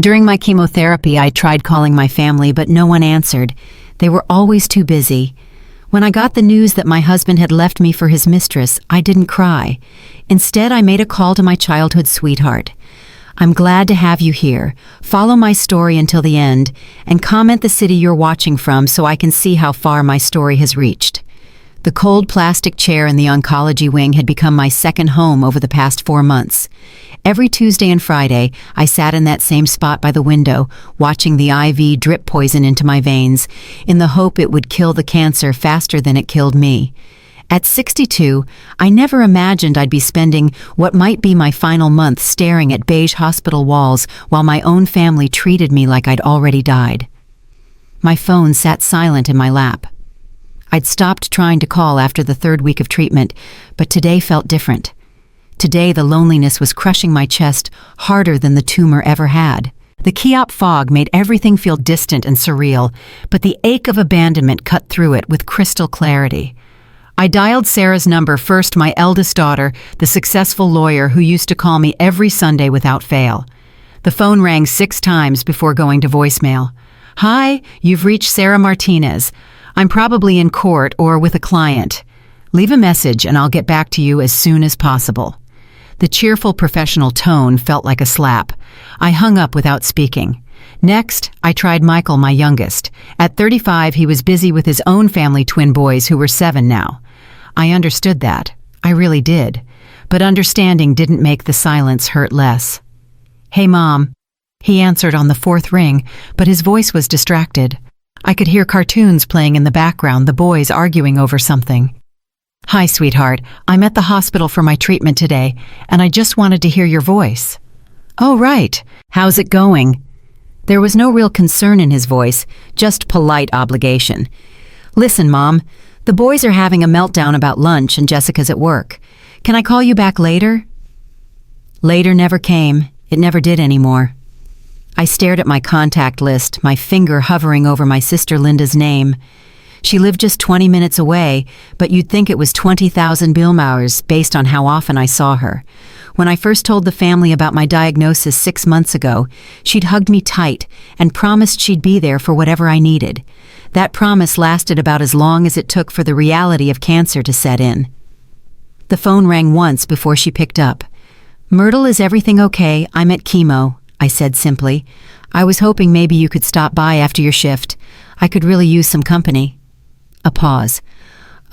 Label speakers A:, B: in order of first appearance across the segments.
A: During my chemotherapy, I tried calling my family, but no one answered. They were always too busy. When I got the news that my husband had left me for his mistress, I didn't cry. Instead, I made a call to my childhood sweetheart. I'm glad to have you here. Follow my story until the end, and comment the city you're watching from so I can see how far my story has reached. The cold plastic chair in the oncology wing had become my second home over the past 4 months. Every Tuesday and Friday, I sat in that same spot by the window, watching the IV drip poison into my veins, in the hope it would kill the cancer faster than it killed me. At 62, I never imagined I'd be spending what might be my final month staring at beige hospital walls while my own family treated me like I'd already died. My phone sat silent in my lap. I'd stopped trying to call after the 3rd week of treatment, but today felt different. Today the loneliness was crushing my chest harder than the tumor ever had. The Keop fog made everything feel distant and surreal, but the ache of abandonment cut through it with crystal clarity. I dialed Sarah's number first, my eldest daughter, the successful lawyer who used to call me every Sunday without fail. The phone rang 6 times before going to voicemail. "Hi, you've reached Sarah Martinez. I'm probably in court or with a client. Leave a message and I'll get back to you as soon as possible." The cheerful professional tone felt like a slap. I hung up without speaking. Next, I tried Michael, my youngest. At 35, he was busy with his own family twin boys who were 7 now. I understood that. I really did. But understanding didn't make the silence hurt less. "Hey, Mom." He answered on the 4th ring, but his voice was distracted. I could hear cartoons playing in the background, the boys arguing over something. "Hi, sweetheart. I'm at the hospital for my treatment today, and I just wanted to hear your voice." "Oh, right. How's it going?" There was no real concern in his voice, just polite obligation. "Listen, Mom, the boys are having a meltdown about lunch and Jessica's at work. Can I call you back later?" Later never came. It never did anymore. I stared at my contact list, my finger hovering over my sister Linda's name. She lived just 20 minutes away, but you'd think it was 20,000 Bielmauers based on how often I saw her. When I first told the family about my diagnosis 6 months ago, she'd hugged me tight and promised she'd be there for whatever I needed. That promise lasted about as long as it took for the reality of cancer to set in. The phone rang once before she picked up. "Myrtle, is everything okay? I'm at chemo," I said simply. "I was hoping maybe you could stop by after your shift. I could really use some company." A pause.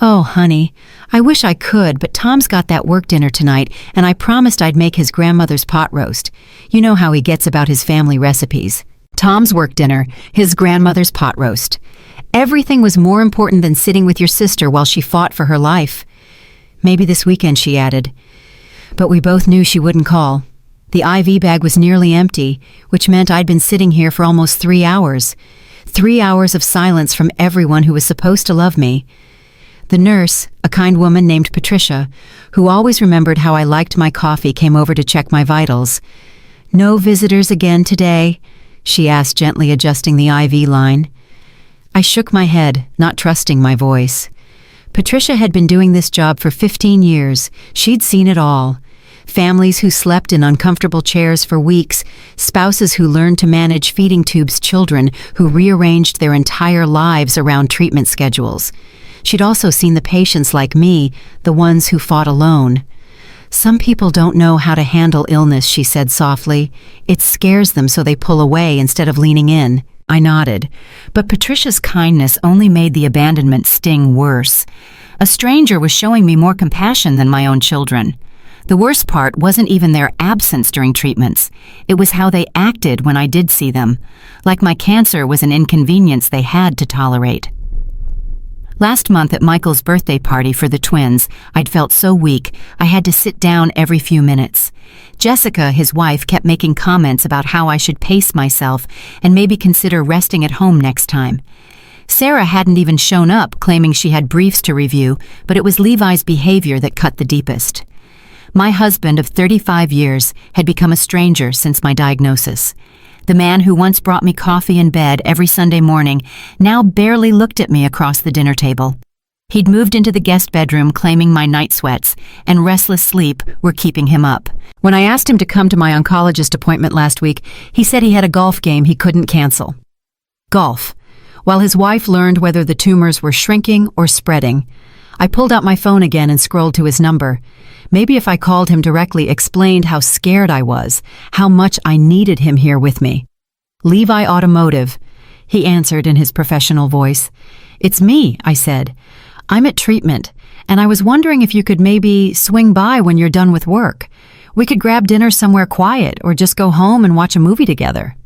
A: "Oh, honey, I wish I could, but Tom's got that work dinner tonight, and I promised I'd make his grandmother's pot roast. You know how he gets about his family recipes." Tom's work dinner, his grandmother's pot roast. Everything was more important than sitting with your sister while she fought for her life. "Maybe this weekend," she added. But we both knew she wouldn't call. The IV bag was nearly empty, which meant I'd been sitting here for almost 3 hours. 3 hours of silence from everyone who was supposed to love me. The nurse, a kind woman named Patricia, who always remembered how I liked my coffee, came over to check my vitals. "No visitors again today?" she asked, gently adjusting the IV line. I shook my head, not trusting my voice. Patricia had been doing this job for 15 years. She'd seen it all. Families who slept in uncomfortable chairs for weeks, spouses who learned to manage feeding tubes, children who rearranged their entire lives around treatment schedules. She'd also seen the patients like me, the ones who fought alone. "Some people don't know how to handle illness," she said softly. "It scares them, so they pull away instead of leaning in." I nodded, but Patricia's kindness only made the abandonment sting worse. A stranger was showing me more compassion than my own children. The worst part wasn't even their absence during treatments. It was how they acted when I did see them, like my cancer was an inconvenience they had to tolerate. Last month at Michael's birthday party for the twins, I'd felt so weak, I had to sit down every few minutes. Jessica, his wife, kept making comments about how I should pace myself and maybe consider resting at home next time. Sarah hadn't even shown up, claiming she had briefs to review, but it was Levi's behavior that cut the deepest. My husband of 35 years had become a stranger since my diagnosis. The man who once brought me coffee in bed every Sunday morning now barely looked at me across the dinner table. He'd moved into the guest bedroom claiming my night sweats and restless sleep were keeping him up. When I asked him to come to my oncologist appointment last week, he said he had a golf game he couldn't cancel. Golf. While his wife learned whether the tumors were shrinking or spreading. I pulled out my phone again and scrolled to his number. Maybe if I called him directly, explained how scared I was, how much I needed him here with me. Levi Automotive, he answered in his professional voice. It's me, I said. I'm at treatment, and I was wondering if you could maybe swing by when you're done with work. We could grab dinner somewhere quiet or just go home and watch a movie together.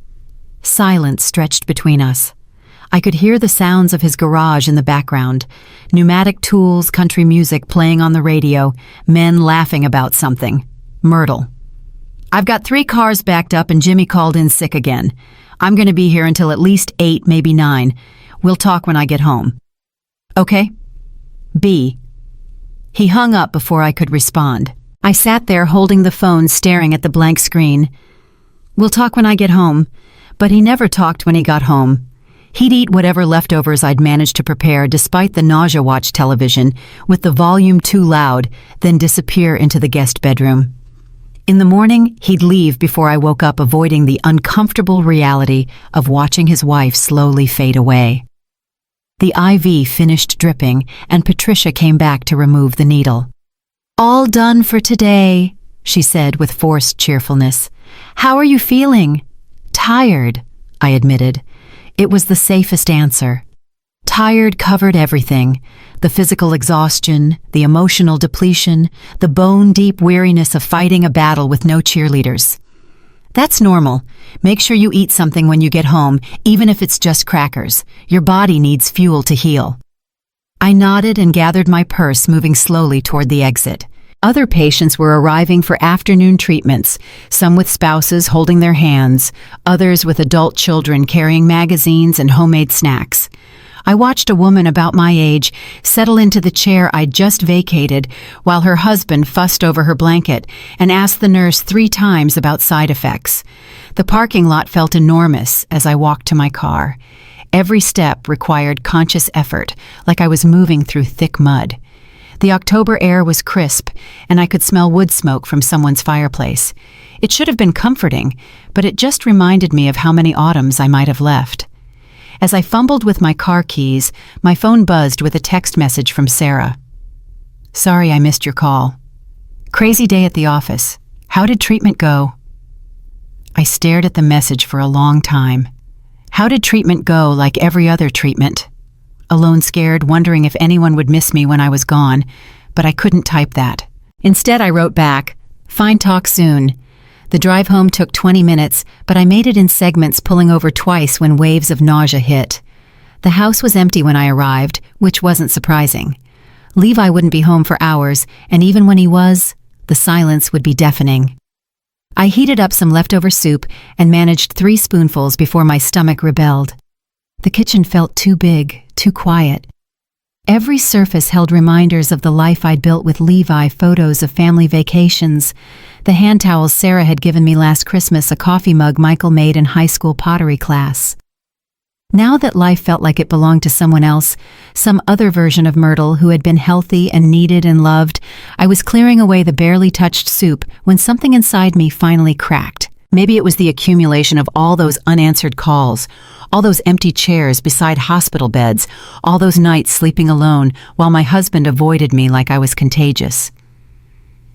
A: Silence stretched between us. I could hear the sounds of his garage in the background, pneumatic tools, country music playing on the radio, men laughing about something. Myrtle. I've got 3 cars backed up and Jimmy called in sick again. I'm going to be here until at least 8, maybe 9. We'll talk when I get home. Okay? B. He hung up before I could respond. I sat there holding the phone, staring at the blank screen. We'll talk when I get home. But he never talked when he got home. He'd eat whatever leftovers I'd managed to prepare despite the nausea-watch television, with the volume too loud, then disappear into the guest bedroom. In the morning, he'd leave before I woke up, avoiding the uncomfortable reality of watching his wife slowly fade away. The IV finished dripping, and Patricia came back to remove the needle. All done for today, she said with forced cheerfulness. How are you feeling? Tired, I admitted. It was the safest answer. Tired covered everything. The physical exhaustion, the emotional depletion, the bone-deep weariness of fighting a battle with no cheerleaders. That's normal. Make sure you eat something when you get home, even if it's just crackers. Your body needs fuel to heal. I nodded and gathered my purse, moving slowly toward the exit. Other patients were arriving for afternoon treatments, some with spouses holding their hands, others with adult children carrying magazines and homemade snacks. I watched a woman about my age settle into the chair I'd just vacated while her husband fussed over her blanket and asked the nurse 3 times about side effects. The parking lot felt enormous as I walked to my car. Every step required conscious effort, like I was moving through thick mud. The October air was crisp, and I could smell wood smoke from someone's fireplace. It should have been comforting, but it just reminded me of how many autumns I might have left. As I fumbled with my car keys, my phone buzzed with a text message from Sarah. Sorry I missed your call. Crazy day at the office. How did treatment go? I stared at the message for a long time. How did treatment go, like every other treatment? Alone, scared, wondering if anyone would miss me when I was gone, but I couldn't type that. Instead, I wrote back, Fine, talk soon. The drive home took 20 minutes, but I made it in segments, pulling over twice when waves of nausea hit. The house was empty when I arrived, which wasn't surprising. Levi wouldn't be home for hours, and even when he was, the silence would be deafening. I heated up some leftover soup and managed 3 spoonfuls before my stomach rebelled. The kitchen felt too big, too quiet. Every surface held reminders of the life I'd built with Levi, photos of family vacations, the hand towels Sarah had given me last Christmas, a coffee mug Michael made in high school pottery class. Now that life felt like it belonged to someone else, some other version of Myrtle who had been healthy and needed and loved, I was clearing away the barely touched soup when something inside me finally cracked. Maybe it was the accumulation of all those unanswered calls, all those empty chairs beside hospital beds, all those nights sleeping alone while my husband avoided me like I was contagious.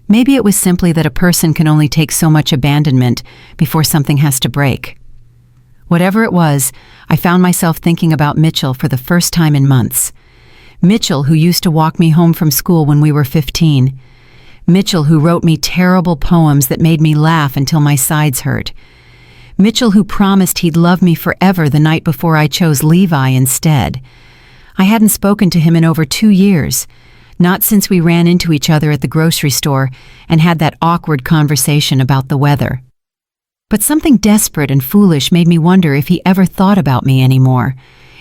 A: Maybe it was simply that a person can only take so much abandonment before something has to break. Whatever it was, I found myself thinking about Mitchell for the first time in months. Mitchell, who used to walk me home from school when we were 15. Mitchell, who wrote me terrible poems that made me laugh until my sides hurt. Mitchell, who promised he'd love me forever the night before I chose Levi instead. I hadn't spoken to him in over 2 years, not since we ran into each other at the grocery store and had that awkward conversation about the weather. But something desperate and foolish made me wonder if he ever thought about me anymore,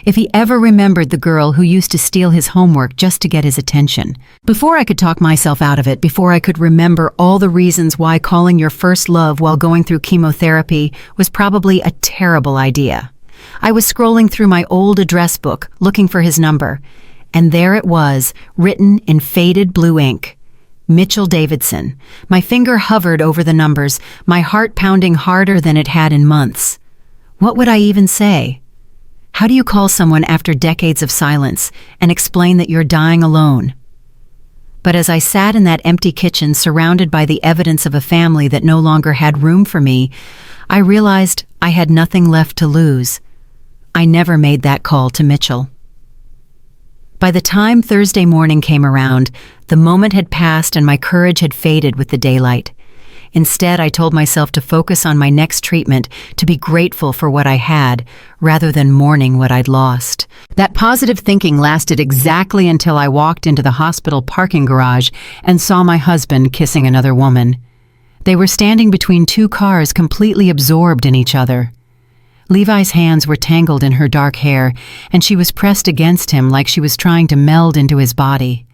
A: if he ever remembered the girl who used to steal his homework just to get his attention. Before I could talk myself out of it, before I could remember all the reasons why calling your first love while going through chemotherapy was probably a terrible idea, I was scrolling through my old address book looking for his number. and there it was, written in faded blue ink. Mitchell Davidson. My finger hovered over the numbers, my heart pounding harder than it had in months. What would I even say? How do you call someone after decades of silence and explain that you're dying alone? But as I sat in that empty kitchen surrounded by the evidence of a family that no longer had room for me, I realized I had nothing left to lose. I never made that call to Mitchell. By the time Thursday morning came around, the moment had passed and my courage had faded with the daylight. Instead, I told myself to focus on my next treatment, to be grateful for what I had, rather than mourning what I'd lost. That positive thinking lasted exactly until I walked into the hospital parking garage and saw my husband kissing another woman. They were standing between two cars, completely absorbed in each other. Levi's hands were tangled in her dark hair, and she was pressed against him like she was trying to meld into his body.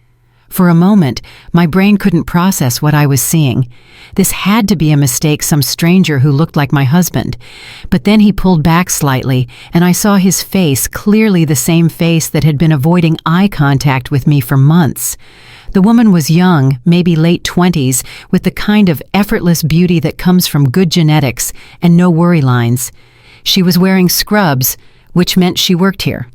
A: For a moment, my brain couldn't process what I was seeing. This had to be a mistake, some stranger who looked like my husband. But then he pulled back slightly, and I saw his face, clearly the same face that had been avoiding eye contact with me for months. The woman was young, maybe late 20s, with the kind of effortless beauty that comes from good genetics and no worry lines. She was wearing scrubs, which meant she worked here.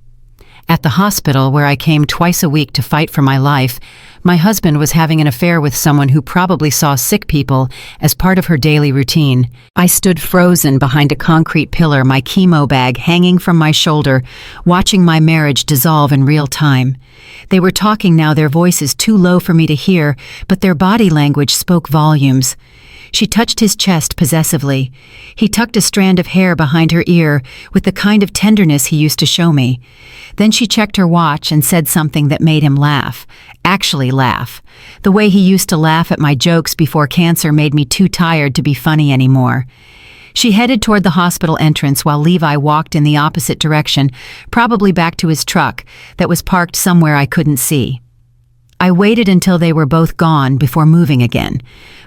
A: At the hospital, where I came twice a week to fight for my life, my husband was having an affair with someone who probably saw sick people as part of her daily routine. I stood frozen behind a concrete pillar, my chemo bag hanging from my shoulder, watching my marriage dissolve in real time. They were talking now, their voices too low for me to hear, but their body language spoke volumes. She touched his chest possessively. He tucked a strand of hair behind her ear with the kind of tenderness he used to show me. Then she checked her watch and said something that made him laugh. Actually laugh. The way he used to laugh at my jokes before cancer made me too tired to be funny anymore. She headed toward the hospital entrance while Levi walked in the opposite direction, probably back to his truck that was parked somewhere I couldn't see. I waited until they were both gone before moving again.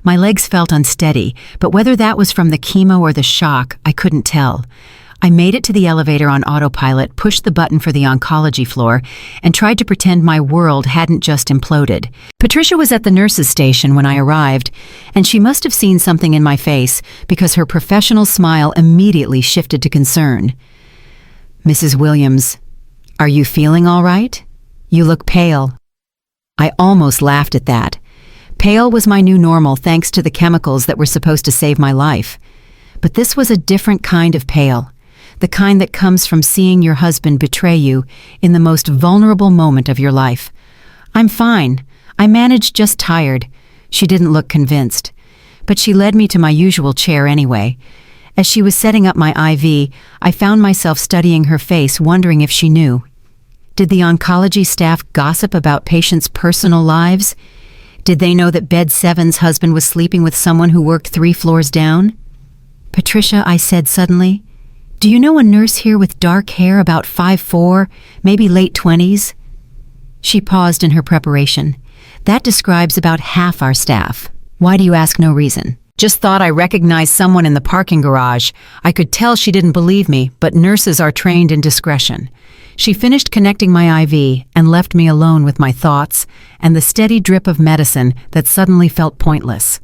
A: My legs felt unsteady, but whether that was from the chemo or the shock, I couldn't tell. I made it to the elevator on autopilot, pushed the button for the oncology floor, and tried to pretend my world hadn't just imploded. Patricia was at the nurse's station when I arrived, and she must have seen something in my face because her professional smile immediately shifted to concern. "Mrs. Williams, are you feeling all right? You look pale." I almost laughed at that. Pale was my new normal thanks to the chemicals that were supposed to save my life. But this was a different kind of pale, the kind that comes from seeing your husband betray you in the most vulnerable moment of your life. "I'm fine. I managed, just tired." She didn't look convinced, but she led me to my usual chair anyway. As she was setting up my IV, I found myself studying her face, wondering if she knew. Did the oncology staff gossip about patients' personal lives? Did they know that Bed 7's husband was sleeping with someone who worked 3 floors down? "Patricia," I said suddenly, "do you know a nurse here with dark hair, about 5'4", maybe late 20s? She paused in her preparation. "That describes about half our staff." "Why do you ask?" "No reason. Just thought I recognized someone in the parking garage." I could tell she didn't believe me, but nurses are trained in discretion. She finished connecting my IV and left me alone with my thoughts and the steady drip of medicine that suddenly felt pointless.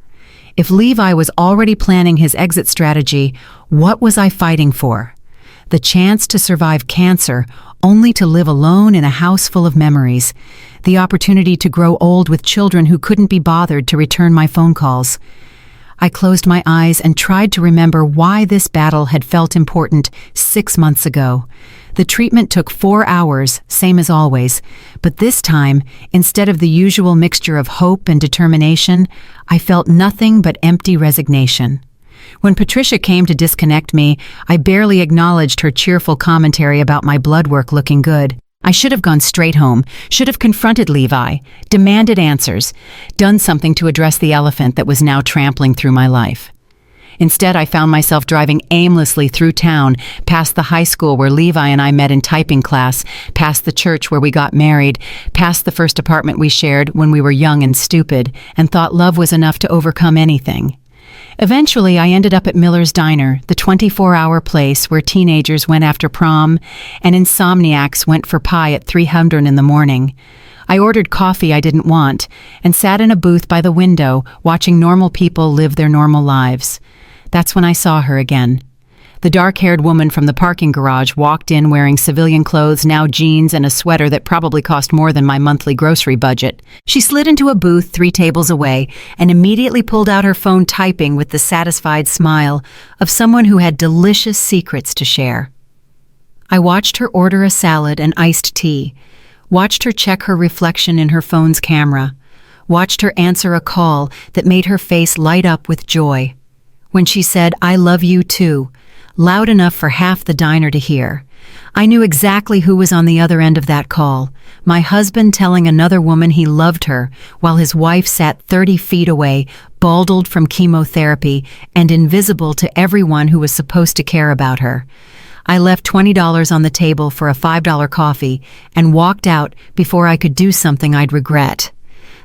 A: If Levi was already planning his exit strategy, what was I fighting for? The chance to survive cancer, only to live alone in a house full of memories. The opportunity to grow old with children who couldn't be bothered to return my phone calls. I closed my eyes and tried to remember why this battle had felt important 6 months ago. The treatment took 4 hours, same as always, but this time, instead of the usual mixture of hope and determination, I felt nothing but empty resignation. When Patricia came to disconnect me, I barely acknowledged her cheerful commentary about my blood work looking good. I should have gone straight home, should have confronted Levi, demanded answers, done something to address the elephant that was now trampling through my life. Instead, I found myself driving aimlessly through town, past the high school where Levi and I met in typing class, past the church where we got married, past the first apartment we shared when we were young and stupid, and thought love was enough to overcome anything. Eventually, I ended up at Miller's Diner, the 24-hour place where teenagers went after prom and insomniacs went for pie at 300 in the morning. I ordered coffee I didn't want and sat in a booth by the window watching normal people live their normal lives. That's when I saw her again. The dark-haired woman from the parking garage walked in wearing civilian clothes, now jeans and a sweater that probably cost more than my monthly grocery budget. She slid into a booth 3 tables away and immediately pulled out her phone, typing with the satisfied smile of someone who had delicious secrets to share. I watched her order a salad and iced tea, watched her check her reflection in her phone's camera, watched her answer a call that made her face light up with joy. When she said, "I love you too," loud enough for half the diner to hear, I knew exactly who was on the other end of that call. My husband telling another woman he loved her, while his wife sat 30 feet away, baldled from chemotherapy and invisible to everyone who was supposed to care about her. I left $20 on the table for a $5 coffee and walked out before I could do something I'd regret.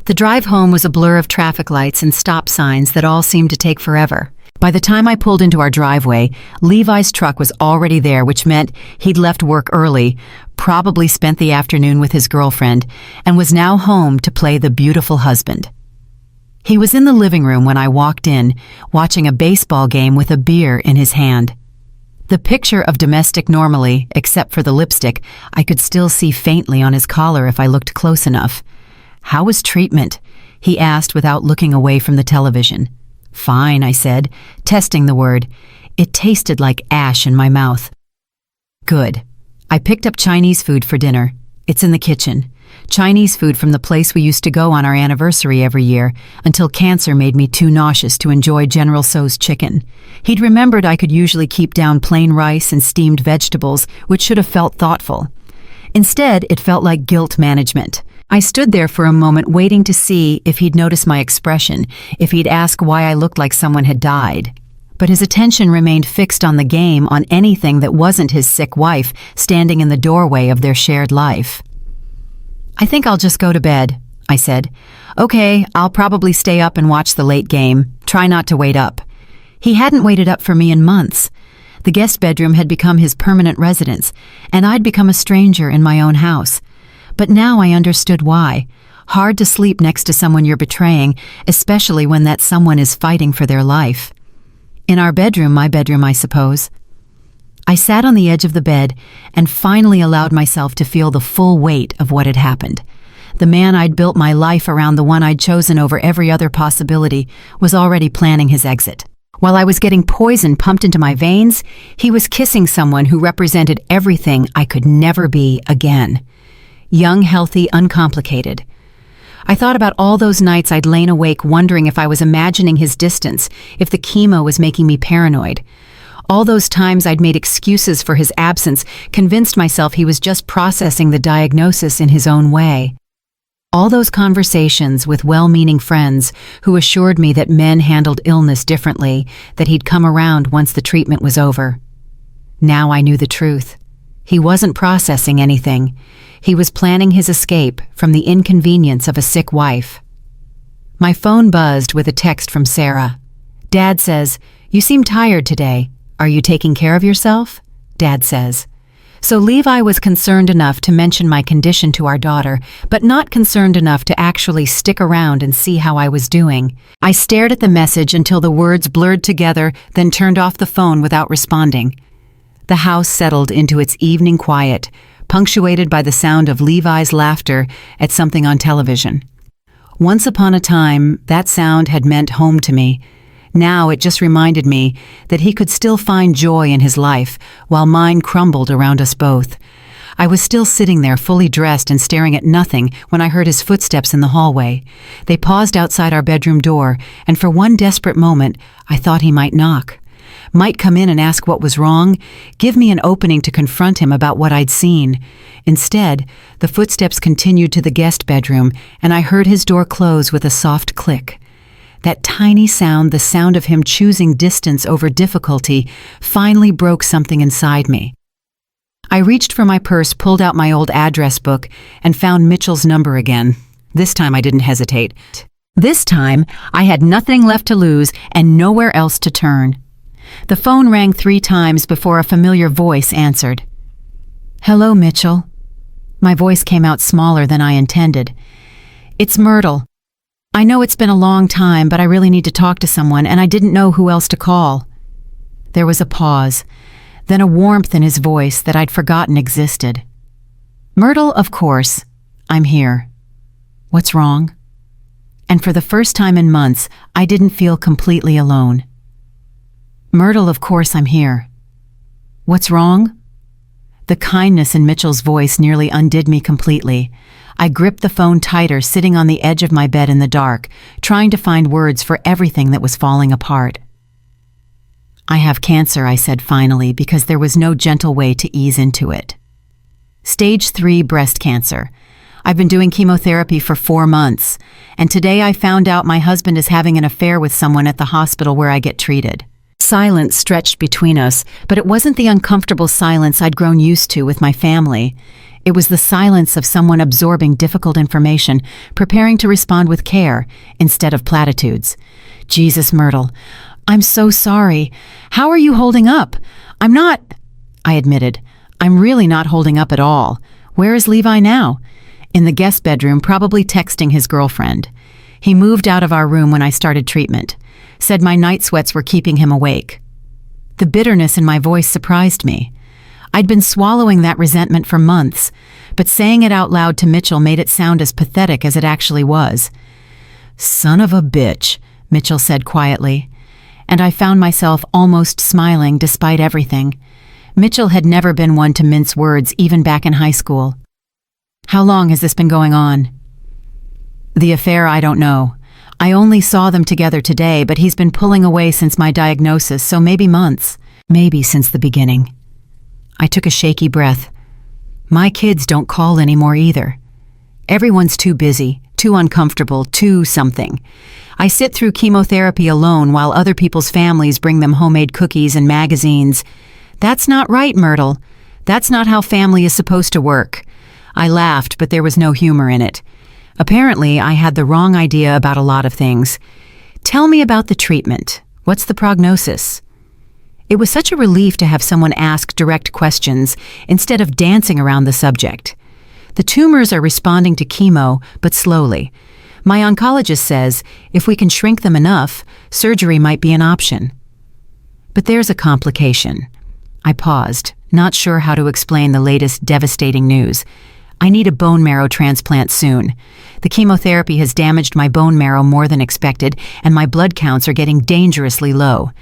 A: The drive home was a blur of traffic lights and stop signs that all seemed to take forever. By the time I pulled into our driveway, Levi's truck was already there, which meant he'd left work early, probably spent the afternoon with his girlfriend, and was now home to play the beautiful husband. He was in the living room when I walked in, watching a baseball game with a beer in his hand. The picture of domestic normally, except for the lipstick, I could still see faintly on his collar if I looked close enough. "How was treatment?" he asked without looking away from the television. "Fine," I said, testing the word. It tasted like ash in my mouth. "Good. I picked up Chinese food for dinner. It's in the kitchen. Chinese food from the place we used to go on our anniversary every year, until cancer made me too nauseous to enjoy General Tso's chicken." He'd remembered I could usually keep down plain rice and steamed vegetables, which should have felt thoughtful. Instead, it felt like guilt management. I stood there for a moment waiting to see if he'd notice my expression, if he'd ask why I looked like someone had died. But his attention remained fixed on the game, on anything that wasn't his sick wife standing in the doorway of their shared life. "I think I'll just go to bed," I said. "Okay, I'll probably stay up and watch the late game. Try not to wait up." He hadn't waited up for me in months. The guest bedroom had become his permanent residence, and I'd become a stranger in my own house. But now I understood why. Hard to sleep next to someone you're betraying, especially when that someone is fighting for their life. In our bedroom, my bedroom, I suppose. I sat on the edge of the bed and finally allowed myself to feel the full weight of what had happened. The man I'd built my life around, the one I'd chosen over every other possibility, was already planning his exit. While I was getting poison pumped into my veins, he was kissing someone who represented everything I could never be again. Young, healthy, uncomplicated. I thought about all those nights I'd lain awake wondering if I was imagining his distance, if the chemo was making me paranoid. All those times I'd made excuses for his absence, convinced myself he was just processing the diagnosis in his own way. All those conversations with well-meaning friends who assured me that men handled illness differently, that he'd come around once the treatment was over. Now I knew the truth. He wasn't processing anything. He was planning his escape from the inconvenience of a sick wife. My phone buzzed with a text from Sarah. "Dad says, 'You seem tired today. Are you taking care of yourself?' Dad says." So Levi was concerned enough to mention my condition to our daughter, but not concerned enough to actually stick around and see how I was doing. I stared at the message until the words blurred together, then turned off the phone without responding. The house settled into its evening quiet, punctuated by the sound of Levi's laughter at something on television. Once upon a time, that sound had meant home to me. Now it just reminded me that he could still find joy in his life, while mine crumbled around us both. I was still sitting there fully dressed and staring at nothing when I heard his footsteps in the hallway. They paused outside our bedroom door, and for one desperate moment, I thought he might knock. Might come in and ask what was wrong, give me an opening to confront him about what I'd seen. Instead, the footsteps continued to the guest bedroom, and I heard his door close with a soft click. That tiny sound, the sound of him choosing distance over difficulty, finally broke something inside me. I reached for my purse, pulled out my old address book, and found Mitchell's number again. This time I didn't hesitate. This time, I had nothing left to lose and nowhere else to turn. The phone rang 3 times before a familiar voice answered. "Hello, Mitchell." My voice came out smaller than I intended. "It's Myrtle. I know it's been a long time, but I really need to talk to someone, and I didn't know who else to call." There was a pause, then a warmth in his voice that I'd forgotten existed. "Myrtle, of course. I'm here. What's wrong?" And for the first time in months, I didn't feel completely alone. "Myrtle, of course I'm here. What's wrong?" The kindness in Mitchell's voice nearly undid me completely. I gripped the phone tighter, sitting on the edge of my bed in the dark, trying to find words for everything that was falling apart. "I have cancer," I said finally, because there was no gentle way to ease into it. "Stage 3 breast cancer. I've been doing chemotherapy for 4 months, and today I found out my husband is having an affair with someone at the hospital where I get treated." Silence stretched between us, but it wasn't the uncomfortable silence I'd grown used to with my family. It was the silence of someone absorbing difficult information, preparing to respond with care instead of platitudes. "Jesus, Myrtle, I'm so sorry. How are you holding up?" "I'm not," I admitted. "I'm really not holding up at all. Where is Levi now?" "In the guest bedroom, probably texting his girlfriend. He moved out of our room when I started treatment. Said my night sweats were keeping him awake." The bitterness in my voice surprised me. I'd been swallowing that resentment for months, but saying it out loud to Mitchell made it sound as pathetic as it actually was. "Son of a bitch," Mitchell said quietly, and I found myself almost smiling despite everything. Mitchell had never been one to mince words, even back in high school. "How long has this been going on?" "The affair, I don't know. I only saw them together today, but he's been pulling away since my diagnosis, so maybe months. Maybe since the beginning." I took a shaky breath. My kids don't call anymore either. Everyone's too busy, too uncomfortable, too something. I sit through chemotherapy alone while other people's families bring them homemade cookies and magazines. "That's not right, Myrtle. That's not how family is supposed to work." I laughed, but there was no humor in it. Apparently, I had the wrong idea about a lot of things. "Tell me about the treatment. What's the prognosis?" It was such a relief to have someone ask direct questions instead of dancing around the subject. "The tumors are responding to chemo, but slowly. My oncologist says if we can shrink them enough, surgery might be an option." "But there's a complication." I paused, not sure how to explain the latest devastating news. "I need a bone marrow transplant soon. The chemotherapy has damaged my bone marrow more than expected, and my blood counts are getting dangerously low."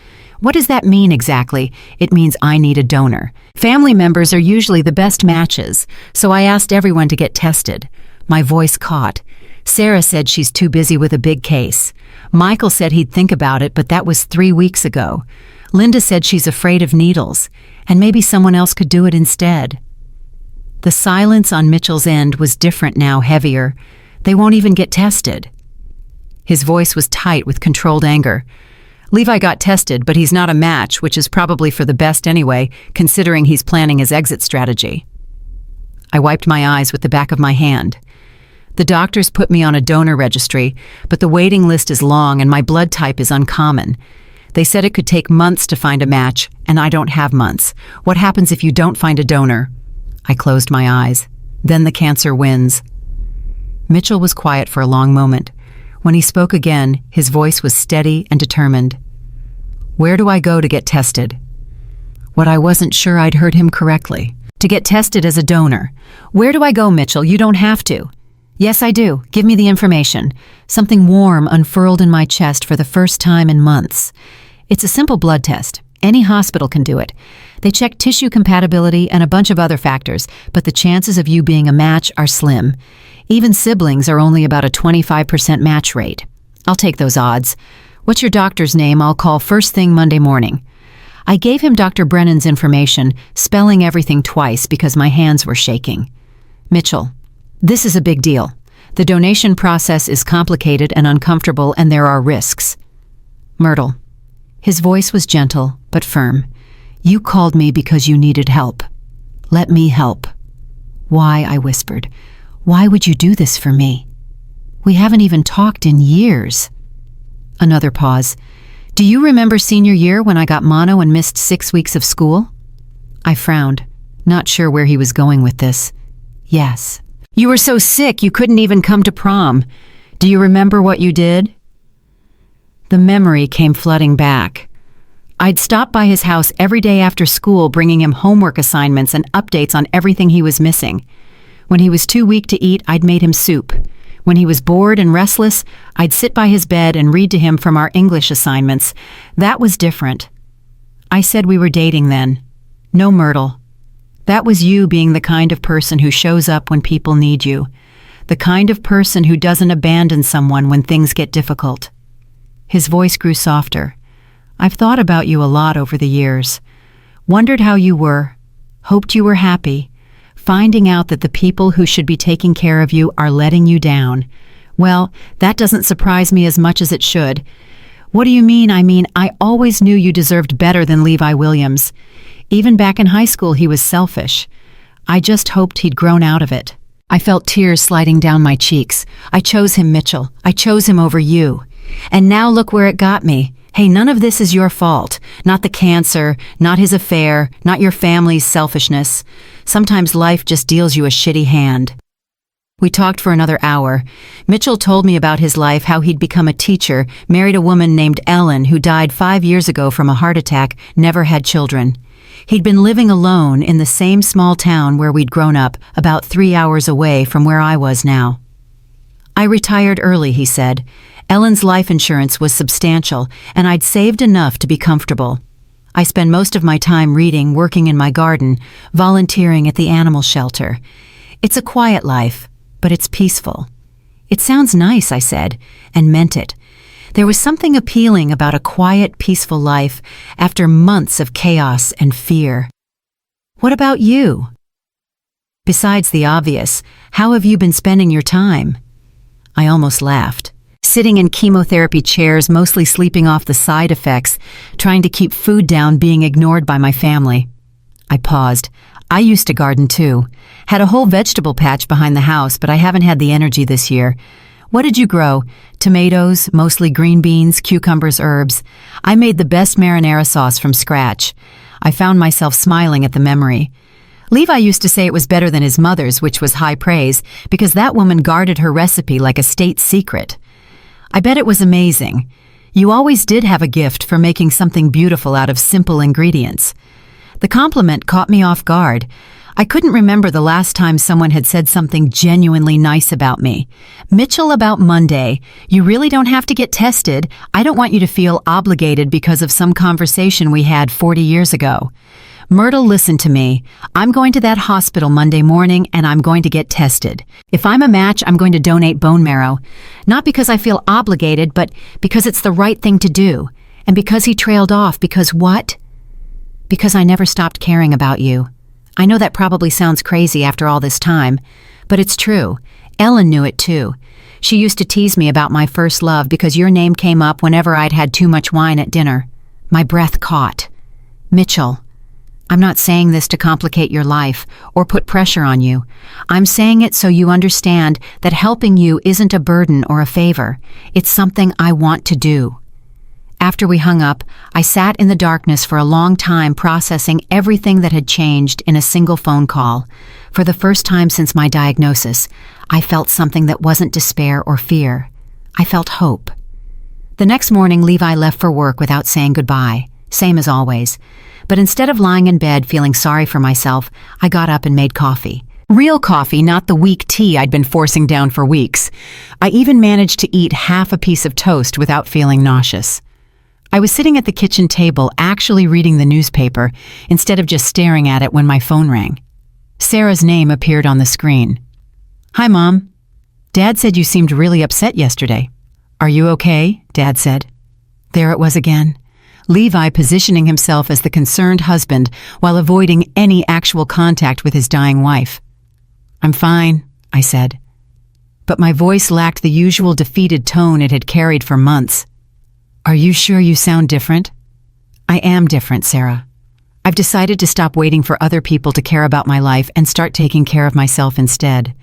A: "What does that mean exactly?" "It means I need a donor. Family members are usually the best matches, so I asked everyone to get tested." My voice caught. Sarah said she's too busy with a big case. Michael said he'd think about it, but that was 3 weeks ago. Linda said she's afraid of needles, and maybe someone else could do it instead. The silence on Mitchell's end was different now, heavier. "They won't even get tested." His voice was tight with controlled anger. "Levi got tested, but he's not a match, which is probably for the best anyway, considering he's planning his exit strategy." I wiped my eyes with the back of my hand. "The doctors put me on a donor registry, but the waiting list is long and my blood type is uncommon. They said it could take months to find a match, and I don't have months. What happens if you don't find a donor?" I closed my eyes. "Then the cancer wins." Mitchell was quiet for a long moment. When he spoke again, his voice was steady and determined. "Where do I go to get tested?" What I wasn't sure I'd heard him correctly. "To get tested as a donor." "Where do I go, Mitchell? You don't have to." "Yes, I do. Give me the information." Something warm unfurled in my chest for the first time in months. "It's a simple blood test. Any hospital can do it. They check tissue compatibility and a bunch of other factors, but the chances of you being a match are slim. Even siblings are only about a 25% match rate. I'll take those odds. What's your doctor's name? I'll call first thing Monday morning." I gave him Dr. Brennan's information, spelling everything twice because my hands were shaking. "Mitchell, this is a big deal. The donation process is complicated and uncomfortable, and there are risks." "Myrtle." His voice was gentle, but firm. "You called me because you needed help. Let me help." "Why?" I whispered. "Why would you do this for me?" We haven't even talked in years." Another pause. "Do you remember senior year when I got mono and missed 6 weeks of school?" I frowned, not sure where he was going with this. "Yes." "You were so sick you couldn't even come to prom. Do you remember what you did?" The memory came flooding back. I'd stop by his house every day after school, bringing him homework assignments and updates on everything he was missing. When he was too weak to eat, I'd made him soup. When he was bored and restless, I'd sit by his bed and read to him from our English assignments. That was different. I said we were dating then. No Myrtle. That was you being the kind of person who shows up when people need you. The kind of person who doesn't abandon someone when things get difficult. His voice grew softer. "I've thought about you a lot over the years. Wondered how you were. Hoped you were happy. Finding out that the people who should be taking care of you are letting you down. Well, that doesn't surprise me as much as it should." "What do you mean?" "I mean, I always knew you deserved better than Levi Williams. Even back in high school, he was selfish. I just hoped he'd grown out of it." I felt tears sliding down my cheeks. "I chose him, Mitchell. I chose him over you. And now look where it got me. Hey, none of this is your fault. Not the cancer, not his affair, not your family's selfishness. Sometimes life just deals you a shitty hand." We talked for another hour. Mitchell told me about his life, how he'd become a teacher, married a woman named Ellen who died 5 years ago from a heart attack, never had children. He'd been living alone in the same small town where we'd grown up, about 3 hours away from where I was now. "I retired early," he said. "Ellen's life insurance was substantial, and I'd saved enough to be comfortable. I spend most of my time reading, working in my garden, volunteering at the animal shelter. It's a quiet life, but it's peaceful." "It sounds nice," I said, and meant it. There was something appealing about a quiet, peaceful life after months of chaos and fear. "What about you? Besides the obvious, how have you been spending your time?" I almost laughed. "Sitting in chemotherapy chairs, mostly sleeping off the side effects, trying to keep food down, being ignored by my family." I paused. "I used to garden too. Had a whole vegetable patch behind the house, but I haven't had the energy this year." "What did you grow?" "Tomatoes, mostly green beans, cucumbers, herbs. I made the best marinara sauce from scratch." I found myself smiling at the memory. "Levi used to say it was better than his mother's, which was high praise, because that woman guarded her recipe like a state secret." "I bet it was amazing. You always did have a gift for making something beautiful out of simple ingredients." The compliment caught me off guard. I couldn't remember the last time someone had said something genuinely nice about me. "Mitchell, about Monday. You really don't have to get tested. I don't want you to feel obligated because of some conversation we had 40 years ago. Myrtle, listen to me. I'm going to that hospital Monday morning and I'm going to get tested. If I'm a match, I'm going to donate bone marrow. Not because I feel obligated, but because it's the right thing to do. And because he trailed off, because what? Because I never stopped caring about you. I know that probably sounds crazy after all this time, but it's true. Ellen knew it too. She used to tease me about my first love because your name came up whenever I'd had too much wine at dinner. My breath caught. Mitchell, I'm not saying this to complicate your life or put pressure on you. I'm saying it so you understand that helping you isn't a burden or a favor. It's something I want to do. After we hung up, I sat in the darkness for a long time processing everything that had changed in a single phone call. For the first time since my diagnosis, I felt something that wasn't despair or fear. I felt hope. The next morning, Levi left for work without saying goodbye, same as always. But instead of lying in bed feeling sorry for myself, I got up and made coffee. Real coffee, not the weak tea I'd been forcing down for weeks. I even managed to eat half a piece of toast without feeling nauseous. I was sitting at the kitchen table actually reading the newspaper instead of just staring at it when my phone rang. Sarah's name appeared on the screen. "Hi, Mom. Dad said you seemed really upset yesterday." "Are you okay?" Dad said. There it was again. Levi positioning himself as the concerned husband while avoiding any actual contact with his dying wife. "I'm fine," I said. But my voice lacked the usual defeated tone it had carried for months. "Are you sure you sound different?" "I am different, Sarah. I've decided to stop waiting for other people to care about my life and start taking care of myself instead.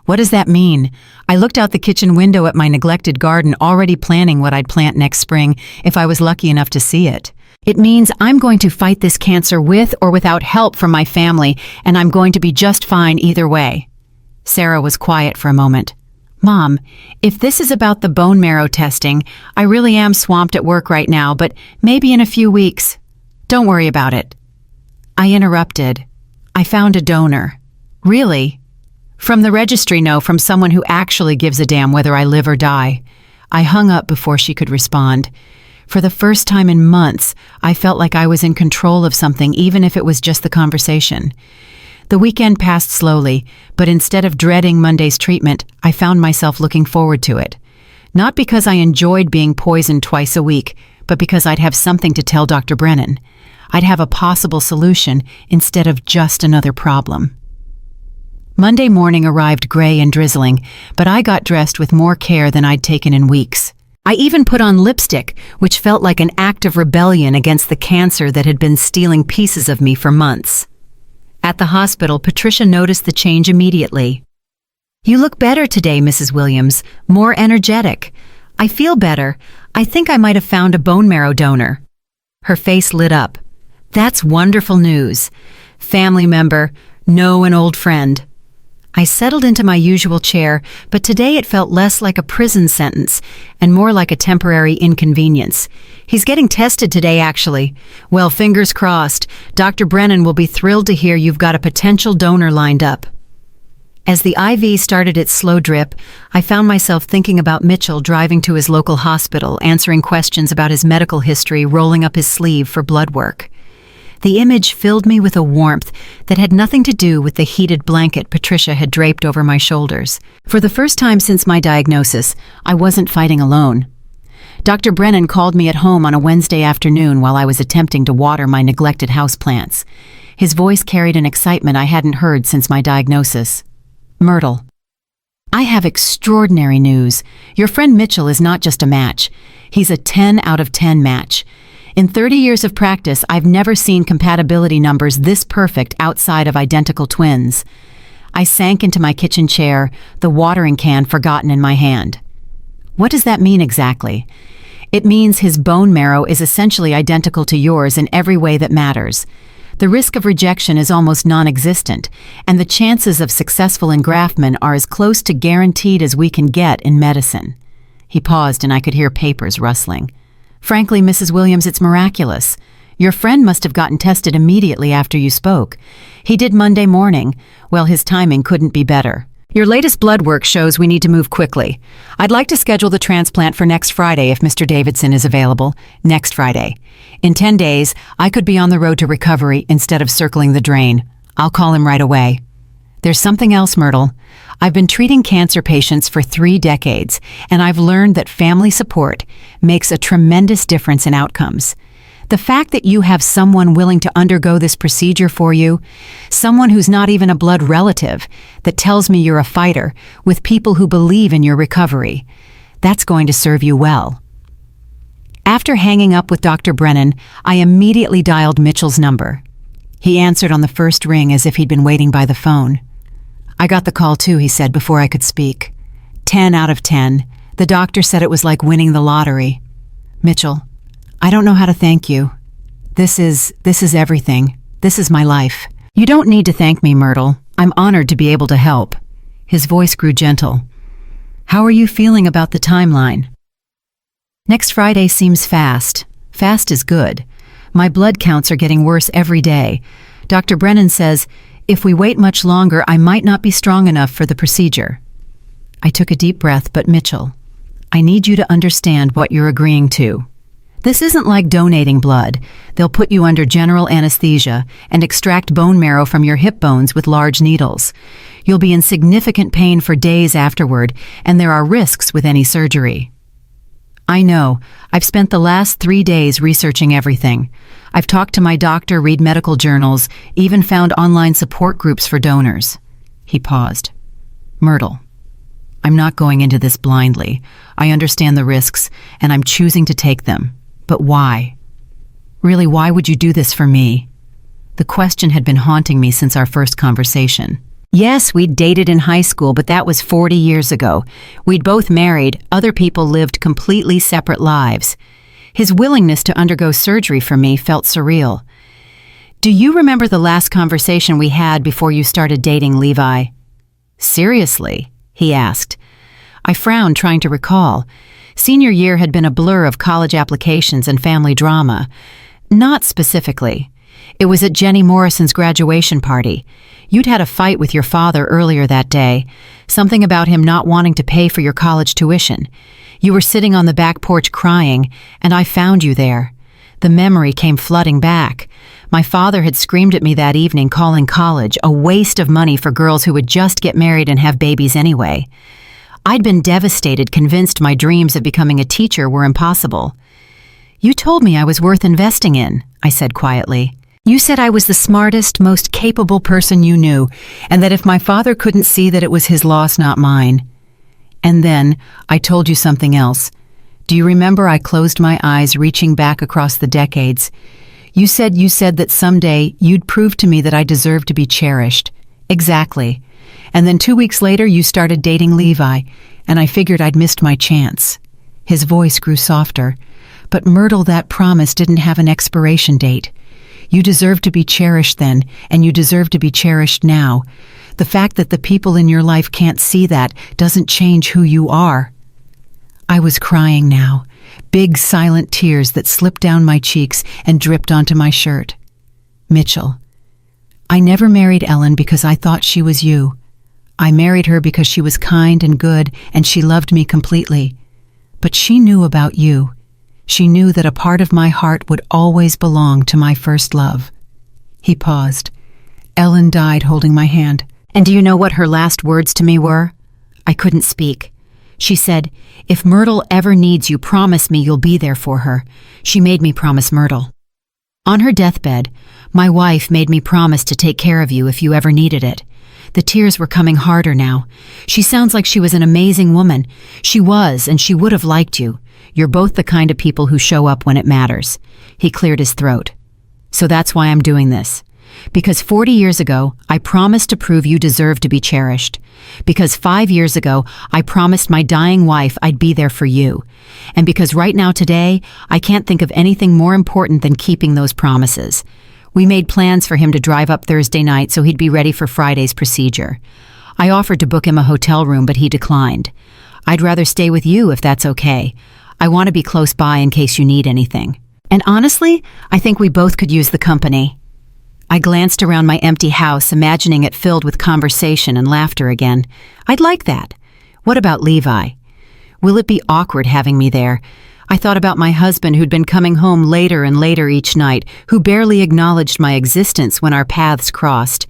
A: What does that mean? I looked out the kitchen window at my neglected garden, already planning what I'd plant next spring if I was lucky enough to see it. It means I'm going to fight this cancer with or without help from my family, and I'm going to be just fine either way. Sarah was quiet for a moment. Mom, if this is about the bone marrow testing, I really am swamped at work right now, but maybe in a few weeks. Don't worry about it. I interrupted. I found a donor. Really? From the registry? No, from someone who actually gives a damn whether I live or die. I hung up before she could respond. For the first time in months, I felt like I was in control of something, even if it was just the conversation. The weekend passed slowly, but instead of dreading Monday's treatment, I found myself looking forward to it. Not because I enjoyed being poisoned twice a week, but because I'd have something to tell Dr. Brennan. I'd have a possible solution instead of just another problem. Monday morning arrived gray and drizzling, but I got dressed with more care than I'd taken in weeks. I even put on lipstick, which felt like an act of rebellion against the cancer that had been stealing pieces of me for months. At the hospital, Patricia noticed the change immediately. "You look better today, Mrs. Williams, more energetic." "I feel better. I think I might have found a bone marrow donor." Her face lit up. "That's wonderful news. Family member, no, an old friend." I settled into my usual chair, but today it felt less like a prison sentence and more like a temporary inconvenience. "He's getting tested today, actually." "Well, fingers crossed. Dr. Brennan will be thrilled to hear you've got a potential donor lined up." As the IV started its slow drip, I found myself thinking about Mitchell driving to his local hospital, answering questions about his medical history, rolling up his sleeve for blood work. The image filled me with a warmth that had nothing to do with the heated blanket Patricia had draped over my shoulders. For the first time since my diagnosis, I wasn't fighting alone. Dr. Brennan called me at home on a Wednesday afternoon while I was attempting to water my neglected houseplants. His voice carried an excitement I hadn't heard since my diagnosis. "Myrtle, I have extraordinary news. Your friend Mitchell is not just a match. He's a 10 out of 10 match. In 30 years of practice, I've never seen compatibility numbers this perfect outside of identical twins." I sank into my kitchen chair, the watering can forgotten in my hand. "What does that mean exactly?" "It means his bone marrow is essentially identical to yours in every way that matters. The risk of rejection is almost non-existent, and the chances of successful engraftment are as close to guaranteed as we can get in medicine." He paused and I could hear papers rustling. "Frankly, Mrs. Williams, it's miraculous. Your friend must have gotten tested immediately after you spoke. He did Monday morning. Well, his timing couldn't be better. Your latest blood work shows we need to move quickly. I'd like to schedule the transplant for next Friday if Mr. Davidson is available. Next Friday. In 10 days, I could be on the road to recovery instead of circling the drain. I'll call him right away." "There's something else, Myrtle. I've been treating cancer patients for 3 decades, and I've learned that family support makes a tremendous difference in outcomes. The fact that you have someone willing to undergo this procedure for you, someone who's not even a blood relative, that tells me you're a fighter with people who believe in your recovery, that's going to serve you well." After hanging up with Dr. Brennan, I immediately dialed Mitchell's number. He answered on the first ring as if he'd been waiting by the phone. "I got the call too," he said before I could speak. 10 out of 10. The doctor said it was like winning the lottery. "Mitchell, I don't know how to thank you. This is everything. This is my life." "You don't need to thank me, Myrtle. I'm honored to be able to help." His voice grew gentle. "How are you feeling about the timeline?" "Next Friday seems fast. Fast is good. My blood counts are getting worse every day. Dr. Brennan says, if we wait much longer, I might not be strong enough for the procedure." I took a deep breath. "But Mitchell, I need you to understand what you're agreeing to. This isn't like donating blood. They'll put you under general anesthesia and extract bone marrow from your hip bones with large needles. You'll be in significant pain for days afterward, and there are risks with any surgery." "I know. I've spent the last 3 days researching everything. I've talked to my doctor, read medical journals, even found online support groups for donors." He paused. "Myrtle, I'm not going into this blindly. I understand the risks, and I'm choosing to take them. But why? Really, why would you do this for me?" The question had been haunting me since our first conversation. Yes, we'd dated in high school, but that was 40 years ago. We'd both married, other people lived completely separate lives. His willingness to undergo surgery for me felt surreal. Do you remember the last conversation we had before you started dating Levi? Seriously? He asked. I frowned, trying to recall. Senior year had been a blur of college applications and family drama. Not specifically. It was at Jenny Morrison's graduation party. You'd had a fight with your father earlier that day, something about him not wanting to pay for your college tuition. You were sitting on the back porch crying, and I found you there. The memory came flooding back. My father had screamed at me that evening, calling college a waste of money for girls who would just get married and have babies anyway. I'd been devastated, convinced my dreams of becoming a teacher were impossible. You told me I was worth investing in, I said quietly. You said I was the smartest, most capable person you knew, and that if my father couldn't see that it was his loss, not mine. And then I told you something else. Do you remember I closed my eyes, reaching back across the decades? You said that someday you'd prove to me that I deserved to be cherished. Exactly. And then 2 weeks later you started dating Levi, and I figured I'd missed my chance. His voice grew softer. But Myrtle, that promise didn't have an expiration date. You deserved to be cherished then, and you deserve to be cherished now. The fact that the people in your life can't see that doesn't change who you are. I was crying now, big silent tears that slipped down my cheeks and dripped onto my shirt. Mitchell, I never married Ellen because I thought she was you. I married her because she was kind and good, and she loved me completely. But she knew about you. She knew that a part of my heart would always belong to my first love. He paused. Ellen died holding my hand. And do you know what her last words to me were? I couldn't speak. She said, "If Myrtle ever needs you, promise me you'll be there for her." She made me promise Myrtle. On her deathbed, my wife made me promise to take care of you if you ever needed it. The tears were coming harder now. She sounds like she was an amazing woman. She was, and she would have liked you. You're both the kind of people who show up when it matters. He cleared his throat. So that's why I'm doing this. Because 40 years ago, I promised to prove you deserve to be cherished. Because 5 years ago, I promised my dying wife I'd be there for you. And because right now today, I can't think of anything more important than keeping those promises. We made plans for him to drive up Thursday night so he'd be ready for Friday's procedure. I offered to book him a hotel room, but he declined. I'd rather stay with you if that's okay. I want to be close by in case you need anything. And honestly, I think we both could use the company. I glanced around my empty house, imagining it filled with conversation and laughter again. I'd like that. What about Levi? Will it be awkward having me there? I thought about my husband who'd been coming home later and later each night, who barely acknowledged my existence when our paths crossed.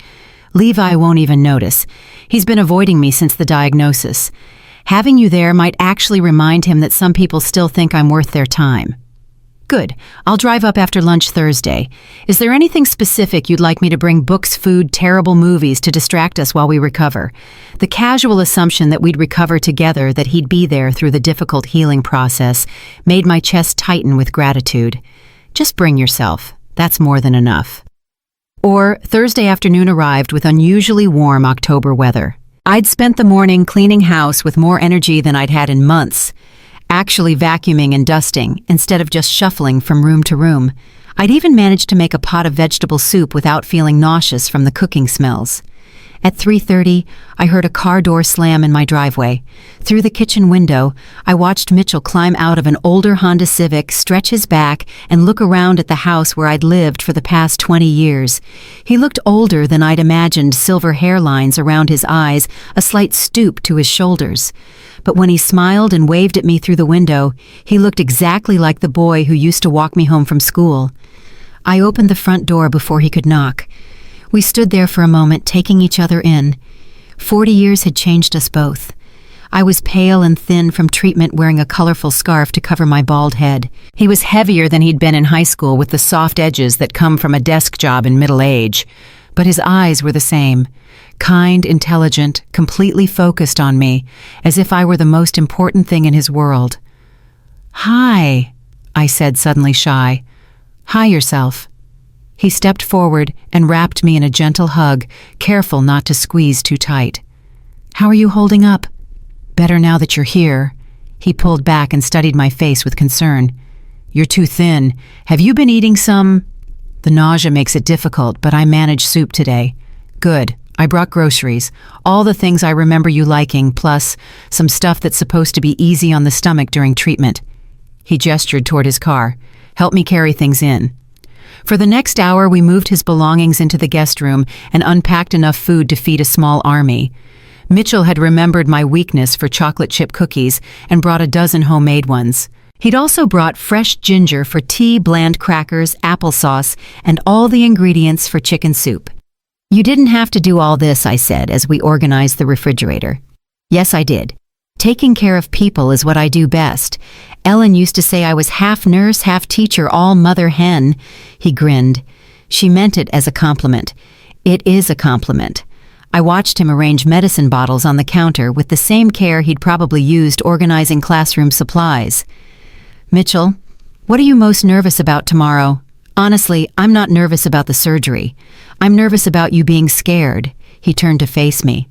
A: Levi won't even notice. He's been avoiding me since the diagnosis. Having you there might actually remind him that some people still think I'm worth their time. Good. I'll drive up after lunch Thursday. Is there anything specific you'd like me to bring? Books, food, terrible movies to distract us while we recover? The casual assumption that we'd recover together, that he'd be there through the difficult healing process, made my chest tighten with gratitude. Just bring yourself. That's more than enough. Or Thursday afternoon arrived with unusually warm October weather. I'd spent the morning cleaning house with more energy than I'd had in months, actually vacuuming and dusting instead of just shuffling from room to room. I'd even managed to make a pot of vegetable soup without feeling nauseous from the cooking smells. At 3:30, I heard a car door slam in my driveway. Through the kitchen window, I watched Mitchell climb out of an older Honda Civic, stretch his back, and look around at the house where I'd lived for the past 20 years. He looked older than I'd imagined, silver hairlines around his eyes, a slight stoop to his shoulders. But when he smiled and waved at me through the window, he looked exactly like the boy who used to walk me home from school. I opened the front door before he could knock. We stood there for a moment, taking each other in. 40 years had changed us both. I was pale and thin from treatment, wearing a colorful scarf to cover my bald head. He was heavier than he'd been in high school, with the soft edges that come from a desk job in middle age. But his eyes were the same. Kind, intelligent, completely focused on me, as if I were the most important thing in his world. "Hi," I said, suddenly shy. "Hi yourself." He stepped forward and wrapped me in a gentle hug, careful not to squeeze too tight. "How are you holding up?" "Better now that you're here." He pulled back and studied my face with concern. "You're too thin. Have you been eating some—" "The nausea makes it difficult, but I managed soup today." "Good. I brought groceries. All the things I remember you liking, plus some stuff that's supposed to be easy on the stomach during treatment." He gestured toward his car. "Help me carry things in." For the next hour, we moved his belongings into the guest room and unpacked enough food to feed a small army. Mitchell had remembered my weakness for chocolate chip cookies and brought a dozen homemade ones. He'd also brought fresh ginger for tea, bland crackers, applesauce, and all the ingredients for chicken soup. "You didn't have to do all this," I said as we organized the refrigerator. "Yes, I did. Taking care of people is what I do best. Ellen used to say I was half nurse, half teacher, all mother hen." He grinned. She meant it as a compliment. It is a compliment. I watched him arrange medicine bottles on the counter with the same care he'd probably used organizing classroom supplies. "Mitchell, what are you most nervous about tomorrow?" "Honestly, I'm not nervous about the surgery. I'm nervous about you being scared." He turned to face me.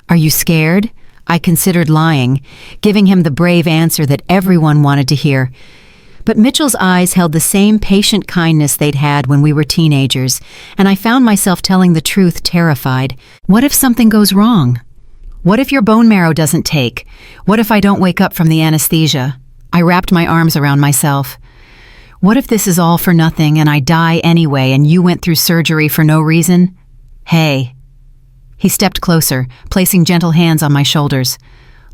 A: "Are you scared?" I considered lying, giving him the brave answer that everyone wanted to hear. But Mitchell's eyes held the same patient kindness they'd had when we were teenagers, and I found myself telling the truth, terrified. What if something goes wrong? What if your bone marrow doesn't take? What if I don't wake up from the anesthesia? I wrapped my arms around myself. What if this is all for nothing and I die anyway and you went through surgery for no reason? Hey. He stepped closer, placing gentle hands on my shoulders.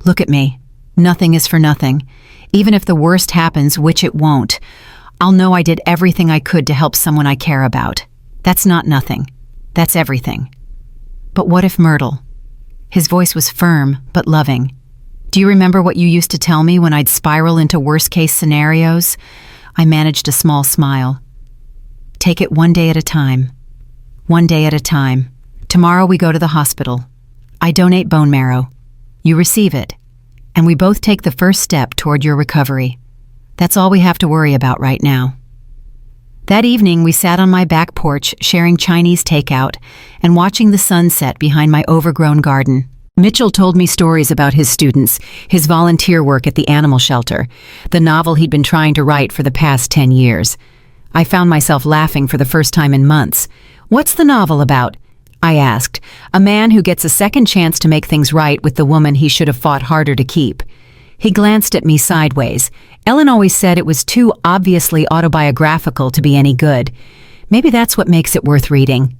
A: "Look at me. Nothing is for nothing. Even if the worst happens, which it won't, I'll know I did everything I could to help someone I care about. That's not nothing. That's everything." "But what if Myrtle?" His voice was firm, but loving. "Do you remember what you used to tell me when I'd spiral into worst-case scenarios?" I managed a small smile. "Take it one day at a time. One day at a time. Tomorrow we go to the hospital. I donate bone marrow. You receive it. And we both take the first step toward your recovery. That's all we have to worry about right now." That evening, we sat on my back porch sharing Chinese takeout and watching the sunset behind my overgrown garden. Mitchell told me stories about his students, his volunteer work at the animal shelter, the novel he'd been trying to write for the past 10 years. I found myself laughing for the first time in months. "What's the novel about?" I asked, a man who gets a second chance to make things right with the woman he should have fought harder to keep. He glanced at me sideways. Ellen always said it was too obviously autobiographical to be any good. Maybe that's what makes it worth reading.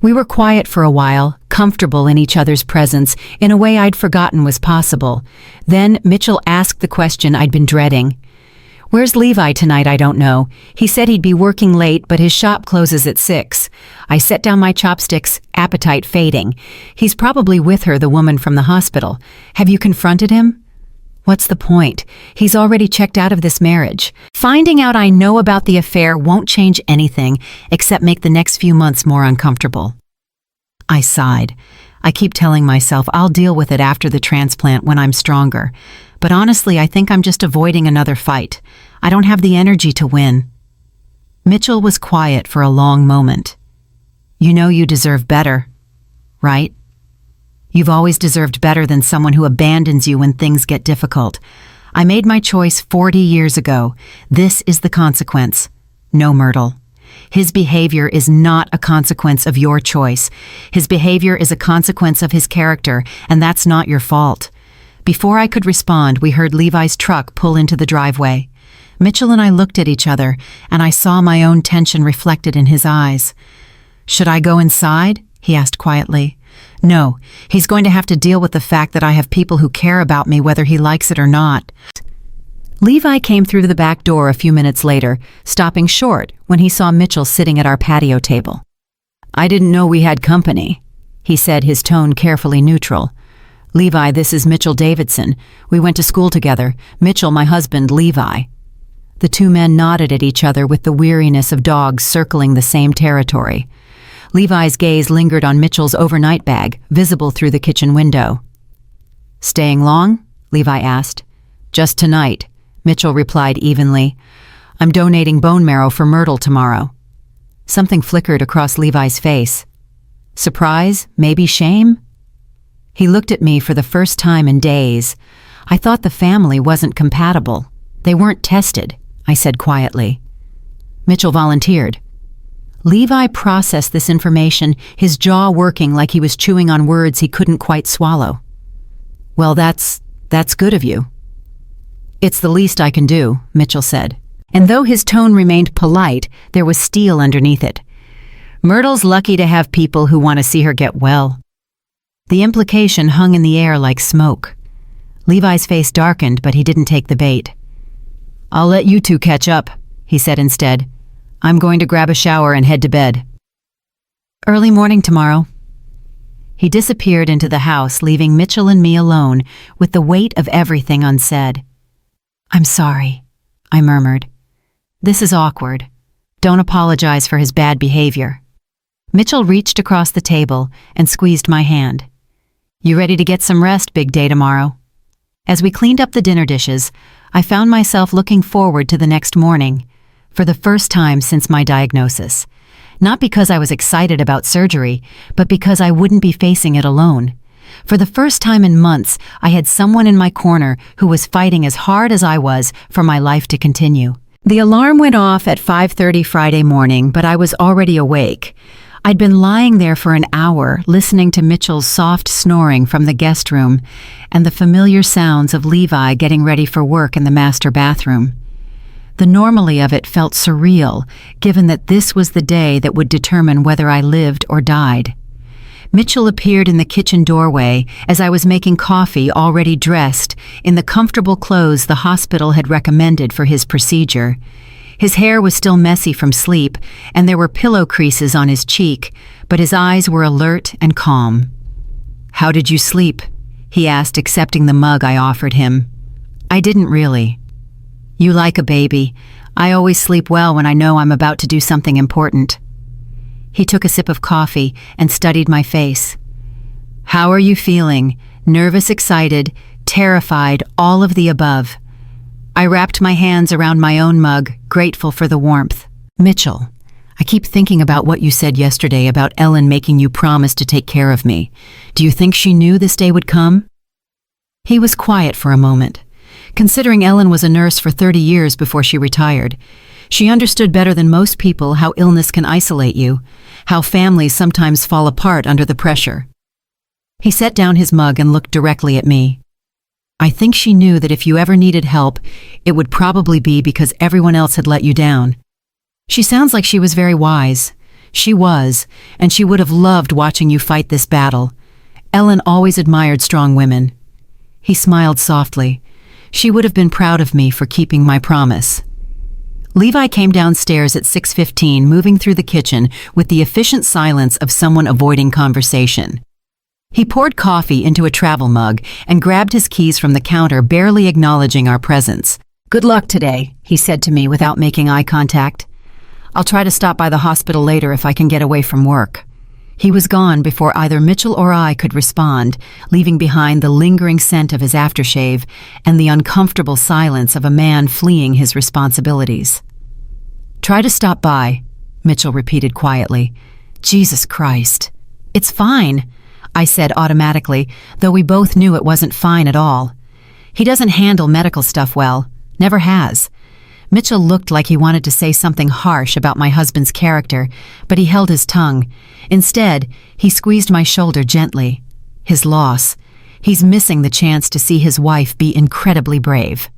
A: We were quiet for a while, comfortable in each other's presence, in a way I'd forgotten was possible. Then Mitchell asked the question I'd been dreading. "Where's Levi tonight? I don't know. He said he'd be working late, but his shop closes at 6. I set down my chopsticks, appetite fading. "He's probably with her, the woman from the hospital. Have you confronted him?" "What's the point? He's already checked out of this marriage. Finding out I know about the affair won't change anything except make the next few months more uncomfortable." I sighed. I keep telling myself I'll deal with it after the transplant when I'm stronger. But honestly, I think I'm just avoiding another fight. I don't have the energy to win. Mitchell was quiet for a long moment. "You know you deserve better, right? You've always deserved better than someone who abandons you when things get difficult. I made my choice 40 years ago. This is the consequence. No, Myrtle. His behavior is not a consequence of your choice. His behavior is a consequence of his character, and that's not your fault." Before I could respond, we heard Levi's truck pull into the driveway. Mitchell and I looked at each other, and I saw my own tension reflected in his eyes. "Should I go inside?" he asked quietly. "No, he's going to have to deal with the fact that I have people who care about me whether he likes it or not." Levi came through the back door a few minutes later, stopping short when he saw Mitchell sitting at our patio table. "I didn't know we had company," he said, his tone carefully neutral. "Levi, this is Mitchell Davidson. We went to school together. Mitchell, my husband, Levi." The two men nodded at each other with the weariness of dogs circling the same territory. Levi's gaze lingered on Mitchell's overnight bag, visible through the kitchen window. "Staying long?" Levi asked. "Just tonight," Mitchell replied evenly. "I'm donating bone marrow for Myrtle tomorrow." Something flickered across Levi's face. Surprise? Maybe shame? He looked at me for the first time in days. I thought the family wasn't compatible. They weren't tested, I said quietly. Mitchell volunteered. Levi processed this information, his jaw working like he was chewing on words he couldn't quite swallow. Well, that's good of you. It's the least I can do, Mitchell said. And though his tone remained polite, there was steel underneath it. Myrtle's lucky to have people who want to see her get well. The implication hung in the air like smoke. Levi's face darkened, but he didn't take the bait. I'll let you two catch up, he said instead. I'm going to grab a shower and head to bed. Early morning tomorrow. He disappeared into the house, leaving Mitchell and me alone with the weight of everything unsaid. I'm sorry, I murmured. This is awkward. Don't apologize for his bad behavior. Mitchell reached across the table and squeezed my hand. You ready to get some rest, big day tomorrow? As we cleaned up the dinner dishes, I found myself looking forward to the next morning, for the first time since my diagnosis. Not because I was excited about surgery, but because I wouldn't be facing it alone. For the first time in months, I had someone in my corner who was fighting as hard as I was for my life to continue. The alarm went off at 5:30 Friday morning, but I was already awake. I'd been lying there for an hour, listening to Mitchell's soft snoring from the guest room and the familiar sounds of Levi getting ready for work in the master bathroom. The normalcy of it felt surreal, given that this was the day that would determine whether I lived or died. Mitchell appeared in the kitchen doorway as I was making coffee, already dressed, in the comfortable clothes the hospital had recommended for his procedure. His hair was still messy from sleep, and there were pillow creases on his cheek, but his eyes were alert and calm. How did you sleep? He asked, accepting the mug I offered him. I didn't really. You like a baby. I always sleep well when I know I'm about to do something important. He took a sip of coffee and studied my face. How are you feeling? Nervous, excited, terrified, all of the above. I wrapped my hands around my own mug, grateful for the warmth. Mitchell, I keep thinking about what you said yesterday about Ellen making you promise to take care of me. Do you think she knew this day would come? He was quiet for a moment. Considering Ellen was a nurse for 30 years before she retired, she understood better than most people how illness can isolate you, how families sometimes fall apart under the pressure. He set down his mug and looked directly at me. I think she knew that if you ever needed help, it would probably be because everyone else had let you down. She sounds like she was very wise. She was, and she would have loved watching you fight this battle. Ellen always admired strong women. He smiled softly. She would have been proud of me for keeping my promise. Levi came downstairs at 6:15, moving through the kitchen with the efficient silence of someone avoiding conversation. He poured coffee into a travel mug and grabbed his keys from the counter, barely acknowledging our presence. Good luck today, he said to me without making eye contact. I'll try to stop by the hospital later if I can get away from work. He was gone before either Mitchell or I could respond, leaving behind the lingering scent of his aftershave and the uncomfortable silence of a man fleeing his responsibilities. Try to stop by, Mitchell repeated quietly. Jesus Christ. It's fine, I said automatically, though we both knew it wasn't fine at all. He doesn't handle medical stuff well, never has. Mitchell looked like he wanted to say something harsh about my husband's character, but he held his tongue. Instead, he squeezed my shoulder gently. His loss. He's missing the chance to see his wife be incredibly brave.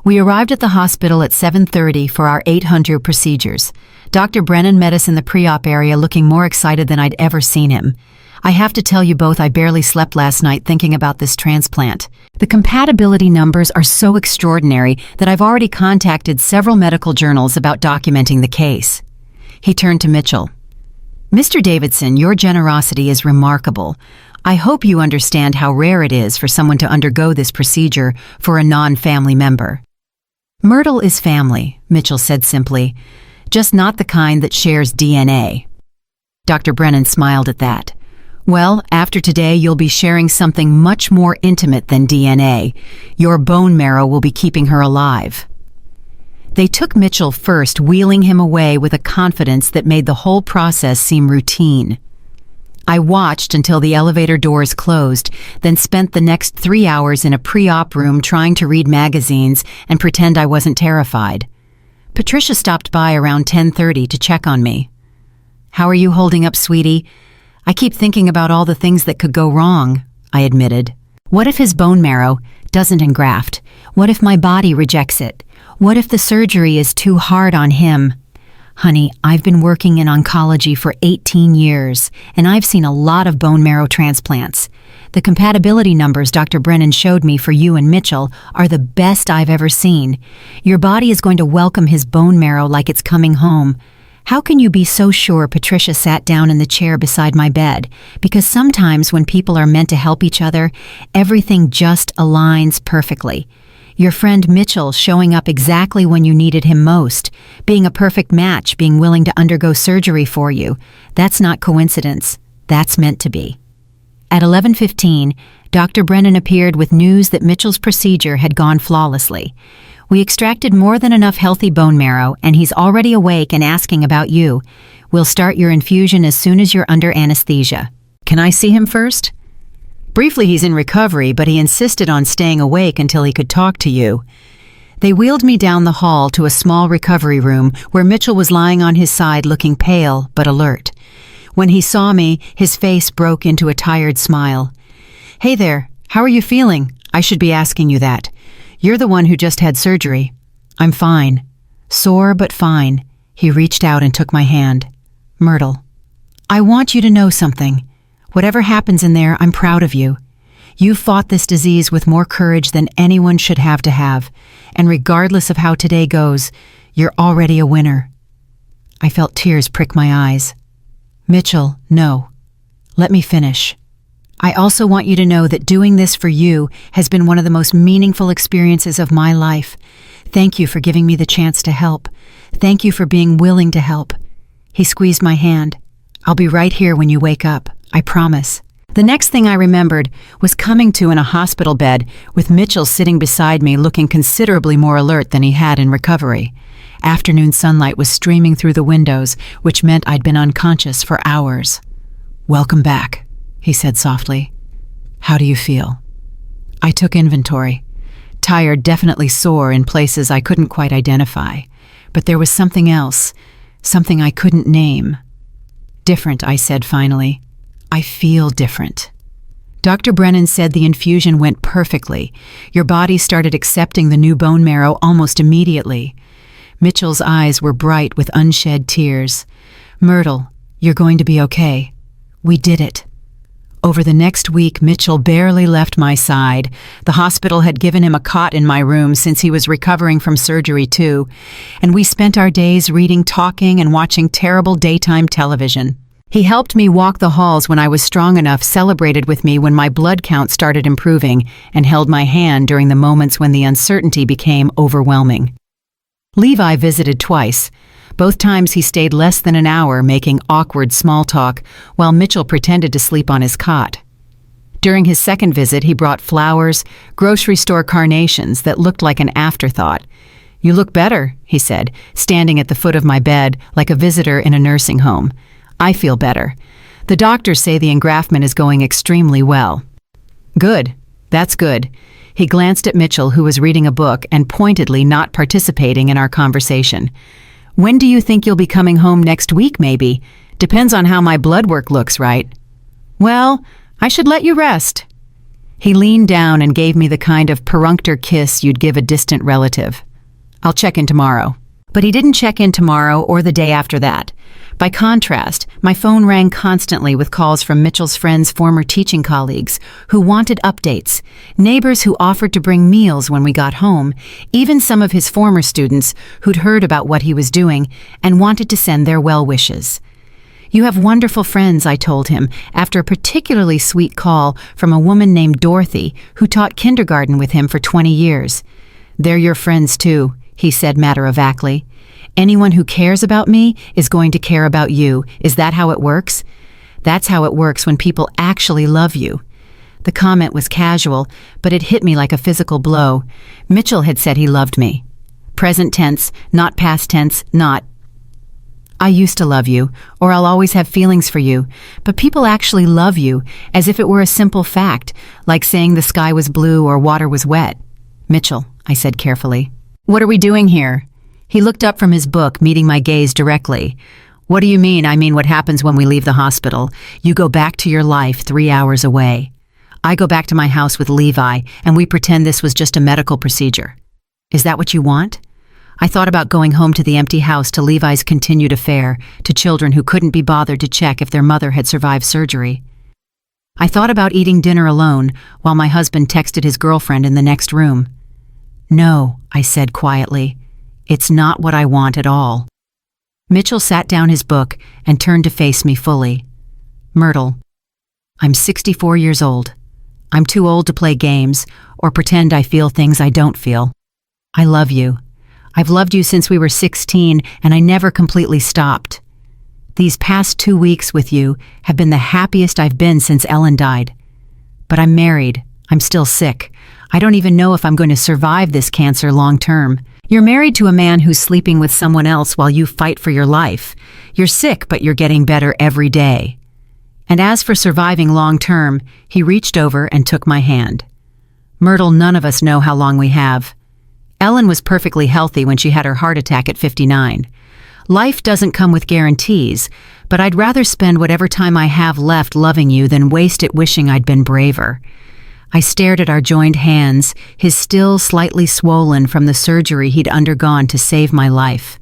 A: We arrived at the hospital at 7:30 for our 800 procedures. Dr. Brennan met us in the pre-op area looking more excited than I'd ever seen him. I have to tell you both, I barely slept last night thinking about this transplant. The compatibility numbers are so extraordinary that I've already contacted several medical journals about documenting the case. He turned to Mitchell. Mr. Davidson, your generosity is remarkable. I hope you understand how rare it is for someone to undergo this procedure for a non-family member. Myrtle is family, Mitchell said simply, just not the kind that shares DNA. Dr. Brennan smiled at that. Well, after today, you'll be sharing something much more intimate than DNA. Your bone marrow will be keeping her alive. They took Mitchell first, wheeling him away with a confidence that made the whole process seem routine. I watched until the elevator doors closed, then spent the next 3 hours in a pre-op room trying to read magazines and pretend I wasn't terrified. Patricia stopped by around 10:30 to check on me. "How are you holding up, sweetie?" "I keep thinking about all the things that could go wrong," I admitted. "What if his bone marrow doesn't engraft? What if my body rejects it? What if the surgery is too hard on him?" "Honey, I've been working in oncology for 18 years, and I've seen a lot of bone marrow transplants. The compatibility numbers Dr. Brennan showed me for you and Mitchell are the best I've ever seen. Your body is going to welcome his bone marrow like it's coming home." "How can you be so sure?" Patricia sat down in the chair beside my bed. "Because sometimes when people are meant to help each other, everything just aligns perfectly. Your friend Mitchell showing up exactly when you needed him most, being a perfect match, being willing to undergo surgery for you. That's not coincidence. That's meant to be." At 11:15, Dr. Brennan appeared with news that Mitchell's procedure had gone flawlessly. "We extracted more than enough healthy bone marrow, and he's already awake and asking about you. We'll start your infusion as soon as you're under anesthesia." "Can I see him first?" "Briefly, he's in recovery, but he insisted on staying awake until he could talk to you." They wheeled me down the hall to a small recovery room where Mitchell was lying on his side looking pale but alert. When he saw me, his face broke into a tired smile. "Hey there, how are you feeling? I should be asking you that. You're the one who just had surgery." "I'm fine. Sore but fine." He reached out and took my hand. "Myrtle, I want you to know something. Whatever happens in there, I'm proud of you. You fought this disease with more courage than anyone should have to have, and regardless of how today goes, you're already a winner." I felt tears prick my eyes. "Mitchell, no. Let me finish. I also want you to know that doing this for you has been one of the most meaningful experiences of my life. Thank you for giving me the chance to help. Thank you for being willing to help." He squeezed my hand. "I'll be right here when you wake up. I promise." The next thing I remembered was coming to in a hospital bed with Mitchell sitting beside me looking considerably more alert than he had in recovery. Afternoon sunlight was streaming through the windows, which meant I'd been unconscious for hours. "Welcome back," he said softly. "How do you feel?" I took inventory. Tired, definitely sore in places I couldn't quite identify. But there was something else, something I couldn't name. "Different," I said finally. "I feel different." Dr. Brennan said the infusion went perfectly. Your body started accepting the new bone marrow almost immediately. Mitchell's eyes were bright with unshed tears. "Myrtle, you're going to be okay. We did it." Over the next week, Mitchell barely left my side. The hospital had given him a cot in my room since he was recovering from surgery too, and we spent our days reading, talking, and watching terrible daytime television. He helped me walk the halls when I was strong enough, celebrated with me when my blood count started improving, and held my hand during the moments when the uncertainty became overwhelming. Levi visited twice. Both times he stayed less than an hour making awkward small talk while Mitchell pretended to sleep on his cot. During his second visit, he brought flowers, grocery store carnations that looked like an afterthought. "You look better," he said, standing at the foot of my bed like a visitor in a nursing home. "I feel better. The doctors say the engraftment is going extremely well." "Good. That's good." He glanced at Mitchell, who was reading a book and pointedly not participating in our conversation. "When do you think you'll be coming home? Next week, maybe? Depends on how my blood work looks, right?" "Well, I should let you rest." He leaned down and gave me the kind of perfunctory kiss you'd give a distant relative. "I'll check in tomorrow." But he didn't check in tomorrow or the day after that. By contrast, my phone rang constantly with calls from Mitchell's friends' former teaching colleagues who wanted updates, neighbors who offered to bring meals when we got home, even some of his former students who'd heard about what he was doing and wanted to send their well wishes. "You have wonderful friends," I told him, after a particularly sweet call from a woman named Dorothy who taught kindergarten with him for 20 years. "They're your friends too," he said matter-of-factly. "Anyone who cares about me is going to care about you. Is that how it works?" "That's how it works when people actually love you." The comment was casual, but it hit me like a physical blow. Mitchell had said he loved me. present tense, not past tense, not I used to love you, or I'll always have feelings for you, but people actually love you as if it were a simple fact, like saying the sky was blue or water was wet. Mitchell, I said carefully. What are we doing here? He looked up from his book, meeting my gaze directly. What do you mean? I mean what happens when we leave the hospital. You go back to your life 3 hours away. I go back to my house with Levi, and we pretend this was just a medical procedure. Is that what you want? I thought about going home to the empty house, to Levi's continued affair, to children who couldn't be bothered to check if their mother had survived surgery. I thought about eating dinner alone while my husband texted his girlfriend in the next room. No, I said quietly. It's not what I want at all. Mitchell sat down his book and turned to face me fully. Myrtle, I'm 64 years old. I'm too old to play games or pretend I feel things I don't feel. I love you. I've loved you since we were 16, and I never completely stopped. These past 2 weeks with you have been the happiest I've been since Ellen died. But I'm married. I'm still sick. I don't even know if I'm going to survive this cancer long term. You're married to a man who's sleeping with someone else while you fight for your life. You're sick, but you're getting better every day. And as for surviving long term, he reached over and took my hand. Myrtle, none of us know how long we have. Ellen was perfectly healthy when she had her heart attack at 59. Life doesn't come with guarantees, but I'd rather spend whatever time I have left loving you than waste it wishing I'd been braver. I stared at our joined hands, his still slightly swollen from the surgery he'd undergone to save my life.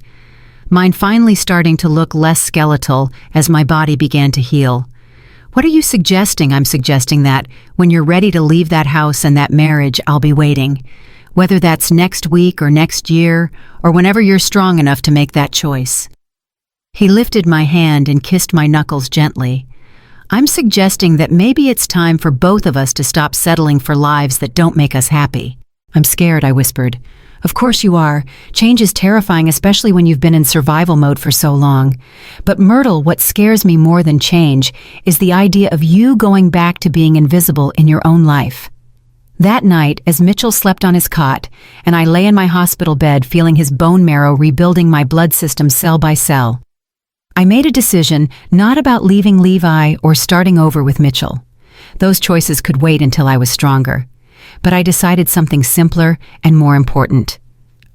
A: Mine finally starting to look less skeletal as my body began to heal. What are you suggesting? I'm suggesting that when you're ready to leave that house and that marriage, I'll be waiting. Whether that's next week or next year, or whenever you're strong enough to make that choice. He lifted my hand and kissed my knuckles gently. I'm suggesting that maybe it's time for both of us to stop settling for lives that don't make us happy. I'm scared, I whispered. Of course you are. Change is terrifying, especially when you've been in survival mode for so long. But Myrtle, what scares me more than change is the idea of you going back to being invisible in your own life. That night, as Mitchell slept on his cot, and I lay in my hospital bed feeling his bone marrow rebuilding my blood system cell by cell, I made a decision not about leaving Levi or starting over with Mitchell. Those choices could wait until I was stronger. But I decided something simpler and more important.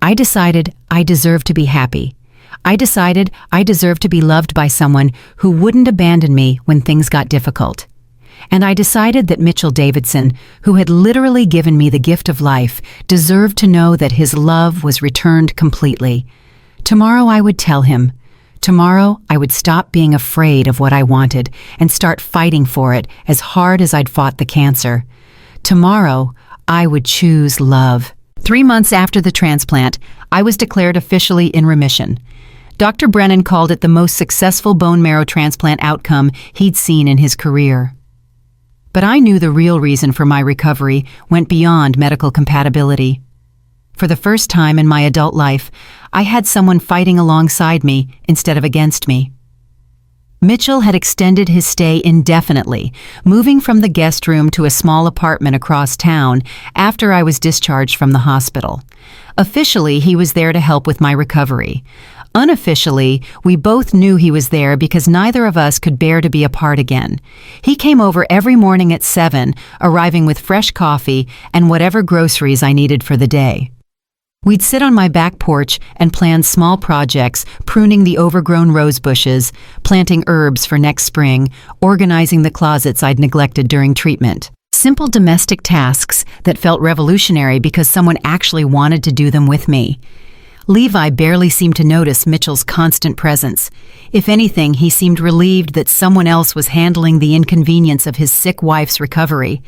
A: I decided I deserved to be happy. I decided I deserved to be loved by someone who wouldn't abandon me when things got difficult. And I decided that Mitchell Davidson, who had literally given me the gift of life, deserved to know that his love was returned completely. Tomorrow I would tell him. Tomorrow I would stop being afraid of what I wanted and start fighting for it as hard as I'd fought the cancer. Tomorrow I would choose love. 3 months after the transplant, I was declared officially in remission. Dr. Brennan called it the most successful bone marrow transplant outcome he'd seen in his career. But I knew the real reason for my recovery went beyond medical compatibility. For the first time in my adult life, I had someone fighting alongside me instead of against me. Mitchell had extended his stay indefinitely, moving from the guest room to a small apartment across town after I was discharged from the hospital. Officially, he was there to help with my recovery. Unofficially, we both knew he was there because neither of us could bear to be apart again. He came over every morning at 7, arriving with fresh coffee and whatever groceries I needed for the day. We'd sit on my back porch and plan small projects, pruning the overgrown rose bushes, planting herbs for next spring, organizing the closets I'd neglected during treatment. Simple domestic tasks that felt revolutionary because someone actually wanted to do them with me. Levi barely seemed to notice Mitchell's constant presence. If anything, he seemed relieved that someone else was handling the inconvenience of his sick wife's recovery.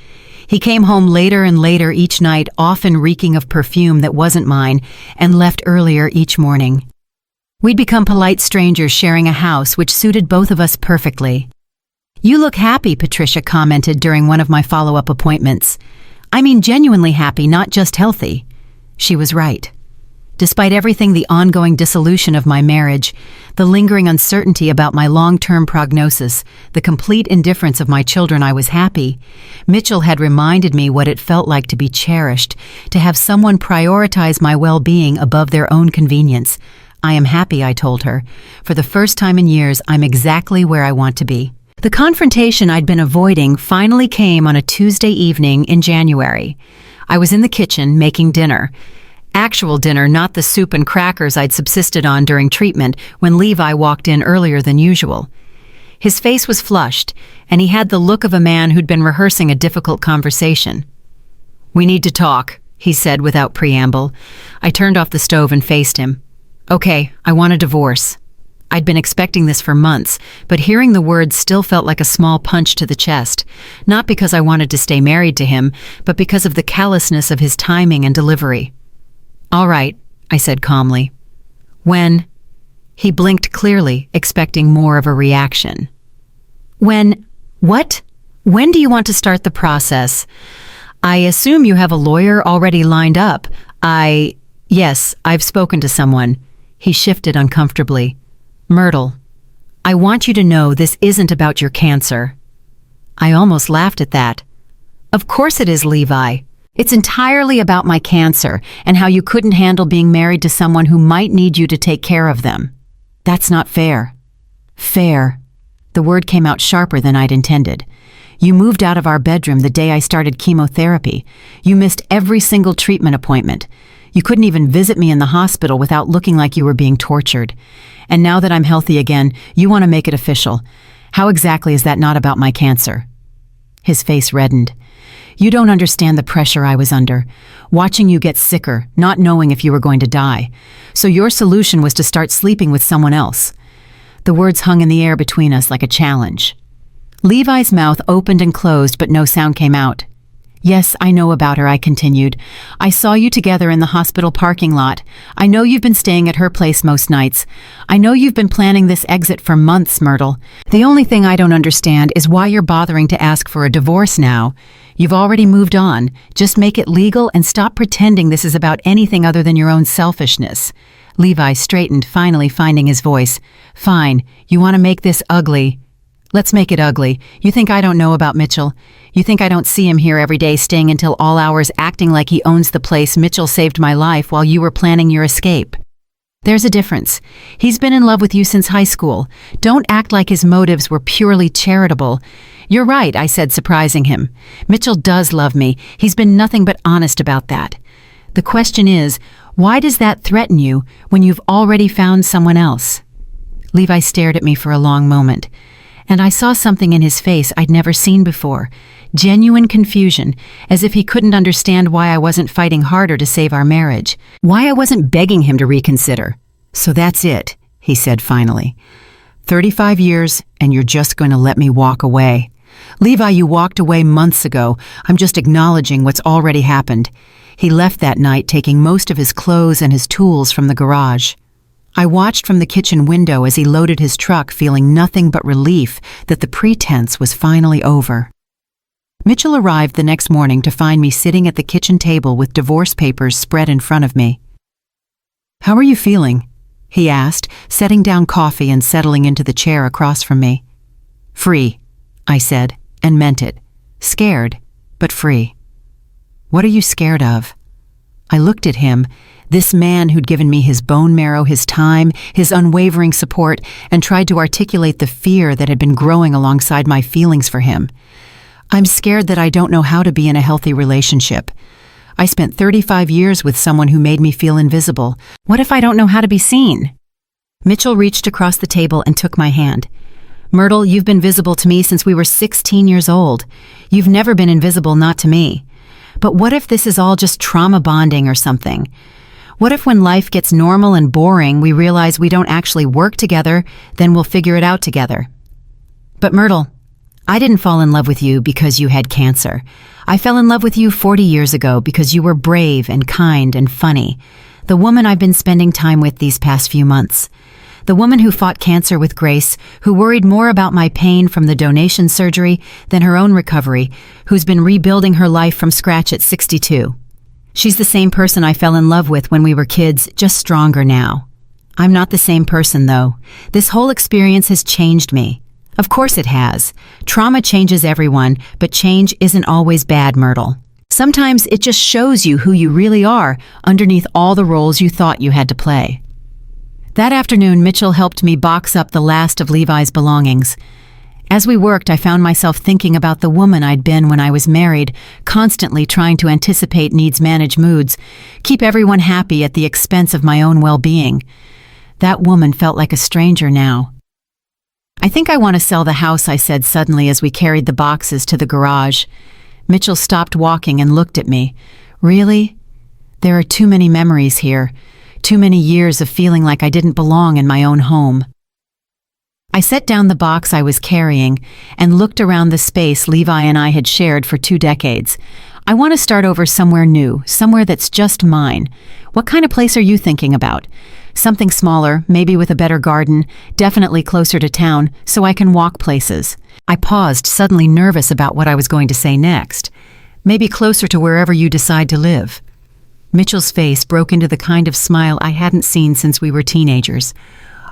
A: He came home later and later each night, often reeking of perfume that wasn't mine, and left earlier each morning. We'd become polite strangers sharing a house which suited both of us perfectly. "You look happy," Patricia commented during one of my follow-up appointments. I mean genuinely happy, not just healthy. She was right. Despite everything, the ongoing dissolution of my marriage, the lingering uncertainty about my long-term prognosis, the complete indifference of my children, I was happy. Mitchell had reminded me what it felt like to be cherished, to have someone prioritize my well-being above their own convenience. I am happy, I told her. For the first time in years, I'm exactly where I want to be. The confrontation I'd been avoiding finally came on a Tuesday evening in January. I was in the kitchen making dinner. Actual dinner, not the soup and crackers I'd subsisted on during treatment, when Levi walked in earlier than usual. His face was flushed, and he had the look of a man who'd been rehearsing a difficult conversation. "We need to talk," he said without preamble. I turned off the stove and faced him. "Okay, I want a divorce." I'd been expecting this for months, but hearing the words still felt like a small punch to the chest, not because I wanted to stay married to him, but because of the callousness of his timing and delivery. "All right," I said calmly. "When?" He blinked clearly, expecting more of a reaction. "When? What? When do you want to start the process? I assume you have a lawyer already lined up. Yes, I've spoken to someone." He shifted uncomfortably. "Myrtle, I want you to know this isn't about your cancer." I almost laughed at that. "Of course it is, Levi. It's entirely about my cancer and how you couldn't handle being married to someone who might need you to take care of them." "That's not fair." "Fair." The word came out sharper than I'd intended. "You moved out of our bedroom the day I started chemotherapy. You missed every single treatment appointment. You couldn't even visit me in the hospital without looking like you were being tortured. And now that I'm healthy again, you want to make it official. How exactly is that not about my cancer?" His face reddened. "You don't understand the pressure I was under, watching you get sicker, not knowing if you were going to die. So your solution was to start sleeping with someone else." The words hung in the air between us like a challenge. Levi's mouth opened and closed, but no sound came out. "Yes, I know about her," I continued. "I saw you together in the hospital parking lot. I know you've been staying at her place most nights. I know you've been planning this exit for months, Myrtle. The only thing I don't understand is why you're bothering to ask for a divorce now. You've already moved on. Just make it legal and stop pretending this is about anything other than your own selfishness." Levi straightened, finally finding his voice. "Fine, you want to make this ugly. Let's make it ugly. You think I don't know about Mitchell? You think I don't see him here every day staying until all hours acting like he owns the place Mitchell saved my life while you were planning your escape? There's a difference. He's been in love with you since high school. Don't act like his motives were purely charitable." "You're right," I said, surprising him. "Mitchell does love me. He's been nothing but honest about that. The question is, why does that threaten you when you've already found someone else?" Levi stared at me for a long moment, and I saw something in his face I'd never seen before. Genuine confusion, as if he couldn't understand why I wasn't fighting harder to save our marriage, why I wasn't begging him to reconsider. "So that's it," he said finally. 35 years, and you're just going to let me walk away. Levi, you walked away months ago. I'm just acknowledging what's already happened." He left that night, taking most of his clothes and his tools from the garage. I watched from the kitchen window as he loaded his truck, feeling nothing but relief that the pretense was finally over. Mitchell arrived the next morning to find me sitting at the kitchen table with divorce papers spread in front of me. "How are you feeling?" he asked, setting down coffee and settling into the chair across from me. "Free," I said, and meant it. Scared, but free. "What are you scared of?" I looked at him, this man who'd given me his bone marrow, his time, his unwavering support, and tried to articulate the fear that had been growing alongside my feelings for him. "I'm scared that I don't know how to be in a healthy relationship. I spent 35 years with someone who made me feel invisible. What if I don't know how to be seen?" Mitchell reached across the table and took my hand. "Myrtle, you've been visible to me since we were 16 years old. You've never been invisible, not to me. But what if this is all just trauma bonding or something? What if when life gets normal and boring, we realize we don't actually work together, then we'll figure it out together?" "But Myrtle, I didn't fall in love with you because you had cancer. I fell in love with you 40 years ago because you were brave and kind and funny. The woman I've been spending time with these past few months. The woman who fought cancer with grace, who worried more about my pain from the donation surgery than her own recovery, who's been rebuilding her life from scratch at 62. She's the same person I fell in love with when we were kids, just stronger now. I'm not the same person, though. This whole experience has changed me. Of course it has. Trauma changes everyone, but change isn't always bad, Myrtle. Sometimes it just shows you who you really are underneath all the roles you thought you had to play. That afternoon, Mitchell helped me box up the last of Levi's belongings. As we worked, I found myself thinking about the woman I'd been when I was married, constantly trying to anticipate needs, manage moods, keep everyone happy at the expense of my own well-being. That woman felt like a stranger now. "I think I want to sell the house," I said suddenly as we carried the boxes to the garage. Mitchell stopped walking and looked at me. "Really? There are too many memories here, too many years of feeling like I didn't belong in my own home." I set down the box I was carrying and looked around the space Levi and I had shared for 2 decades. "I want to start over somewhere new, somewhere that's just mine. What kind of place are you thinking about? Something smaller, maybe with a better garden, definitely closer to town, so I can walk places." I paused, suddenly nervous about what I was going to say next. "Maybe closer to wherever you decide to live." Mitchell's face broke into the kind of smile I hadn't seen since we were teenagers.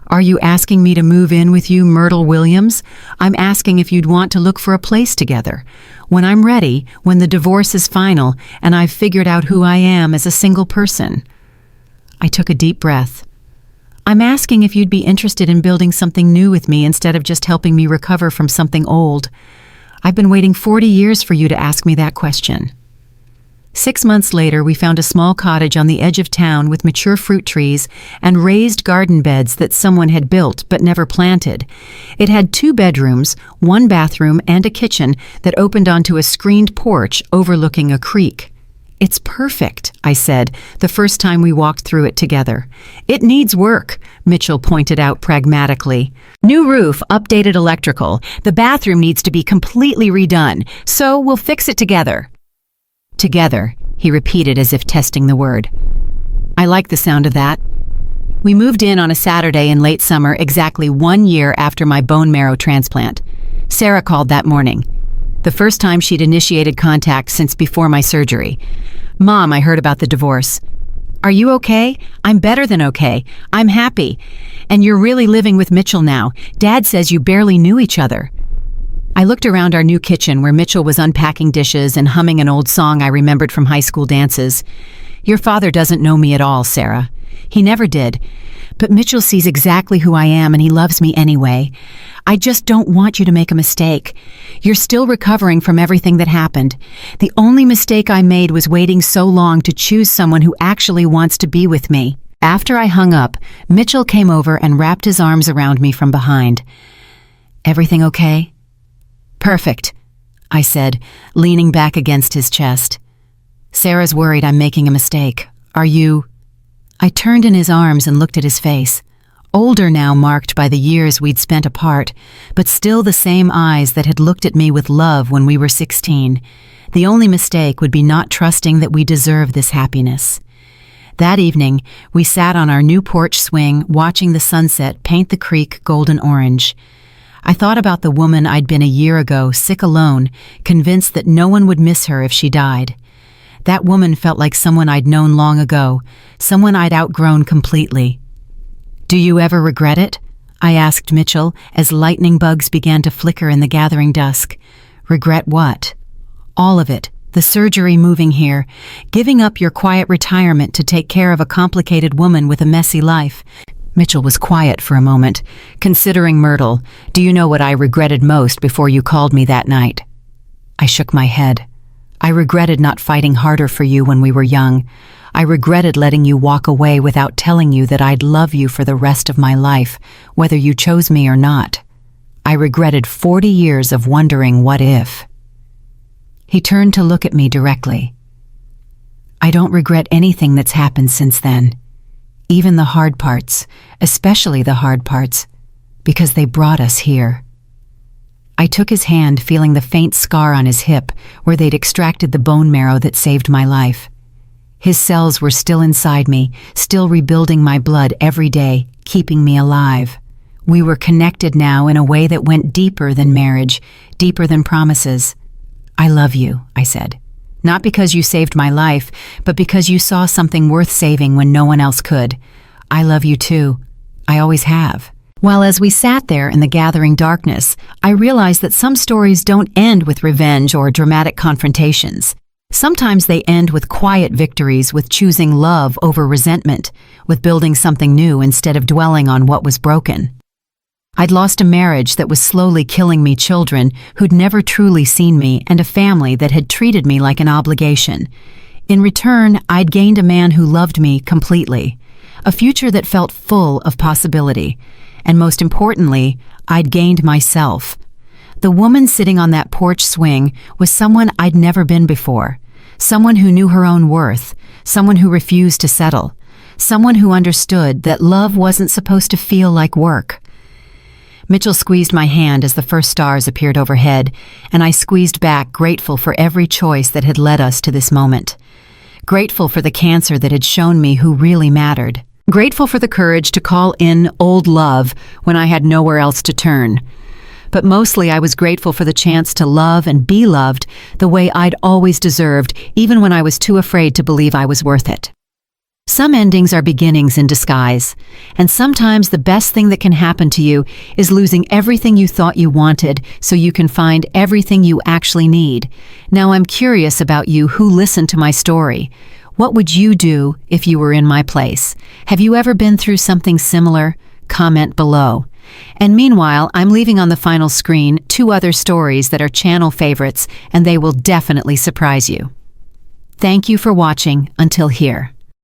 A: "Are you asking me to move in with you, Myrtle Williams? I'm asking if you'd want to look for a place together. When I'm ready, when the divorce is final, and I've figured out who I am as a single person." I took a deep breath. "I'm asking if you'd be interested in building something new with me instead of just helping me recover from something old. I've been waiting 40 years for you to ask me that question." 6 months later, we found a small cottage on the edge of town with mature fruit trees and raised garden beds that someone had built but never planted. It had 2 bedrooms, 1 bathroom, and a kitchen that opened onto a screened porch overlooking a creek. "It's perfect," I said, the first time we walked through it together. "It needs work," Mitchell pointed out pragmatically. "New roof, updated electrical. The bathroom needs to be completely redone, so we'll fix it together." "Together," he repeated as if testing the word. I like the sound of that. We moved in on a Saturday in late summer, exactly 1 year after my bone marrow transplant. Sarah called that morning, the first time she'd initiated contact since before my surgery. "Mom, I heard about the divorce." "Are you okay?" "I'm better than okay. I'm happy. And you're really living with Mitchell now. Dad says you barely knew each other." I looked around our new kitchen where Mitchell was unpacking dishes and humming an old song I remembered from high school dances. "Your father doesn't know me at all, Sarah. He never did. But Mitchell sees exactly who I am and he loves me anyway. I just don't want you to make a mistake. You're still recovering from everything that happened. The only mistake I made was waiting so long to choose someone who actually wants to be with me." After I hung up, Mitchell came over and wrapped his arms around me from behind. "Everything okay?" "Perfect," I said, leaning back against his chest. "Sarah's worried I'm making a mistake. Are you?" I turned in his arms and looked at his face. Older now, marked by the years we'd spent apart, but still the same eyes that had looked at me with love when we were 16. The only mistake would be not trusting that we deserve this happiness. That evening, we sat on our new porch swing, watching the sunset paint the creek golden orange. I thought about the woman I'd been a year ago, sick alone, convinced that no one would miss her if she died. That woman felt like someone I'd known long ago, someone I'd outgrown completely. "Do you ever regret it?" I asked Mitchell as lightning bugs began to flicker in the gathering dusk. "Regret what?" "All of it. The surgery, moving here, giving up your quiet retirement to take care of a complicated woman with a messy life." Mitchell was quiet for a moment, considering Myrtle. "Do you know what I regretted most before you called me that night?" I shook my head. "I regretted not fighting harder for you when we were young. I regretted letting you walk away without telling you that I'd love you for the rest of my life, whether you chose me or not. I regretted 40 years of wondering what if." He turned to look at me directly. "I don't regret anything that's happened since then. Even the hard parts, especially the hard parts, because they brought us here." I took his hand, feeling the faint scar on his hip where they'd extracted the bone marrow that saved my life. His cells were still inside me, still rebuilding my blood every day, keeping me alive. We were connected now in a way that went deeper than marriage, deeper than promises. "I love you," I said. Not because you saved my life, but because you saw something worth saving when no one else could. I love you too. I always have. While as we sat there in the gathering darkness, I realized that some stories don't end with revenge or dramatic confrontations. Sometimes they end with quiet victories, with choosing love over resentment, with building something new instead of dwelling on what was broken. I'd lost a marriage that was slowly killing me, children who'd never truly seen me, and a family that had treated me like an obligation. In return, I'd gained a man who loved me completely, a future that felt full of possibility. And most importantly, I'd gained myself. The woman sitting on that porch swing was someone I'd never been before, someone who knew her own worth, someone who refused to settle, someone who understood that love wasn't supposed to feel like work. Mitchell squeezed my hand as the first stars appeared overhead, and I squeezed back, grateful for every choice that had led us to this moment. Grateful for the cancer that had shown me who really mattered. Grateful for the courage to call in old love when I had nowhere else to turn. But mostly I was grateful for the chance to love and be loved the way I'd always deserved, even when I was too afraid to believe I was worth it. Some endings are beginnings in disguise, and sometimes the best thing that can happen to you is losing everything you thought you wanted so you can find everything you actually need. Now I'm curious about you who listened to my story. What would you do if you were in my place? Have you ever been through something similar? Comment below. And meanwhile, I'm leaving on the final screen 2 other stories that are channel favorites, and they will definitely surprise you. Thank you for watching until here.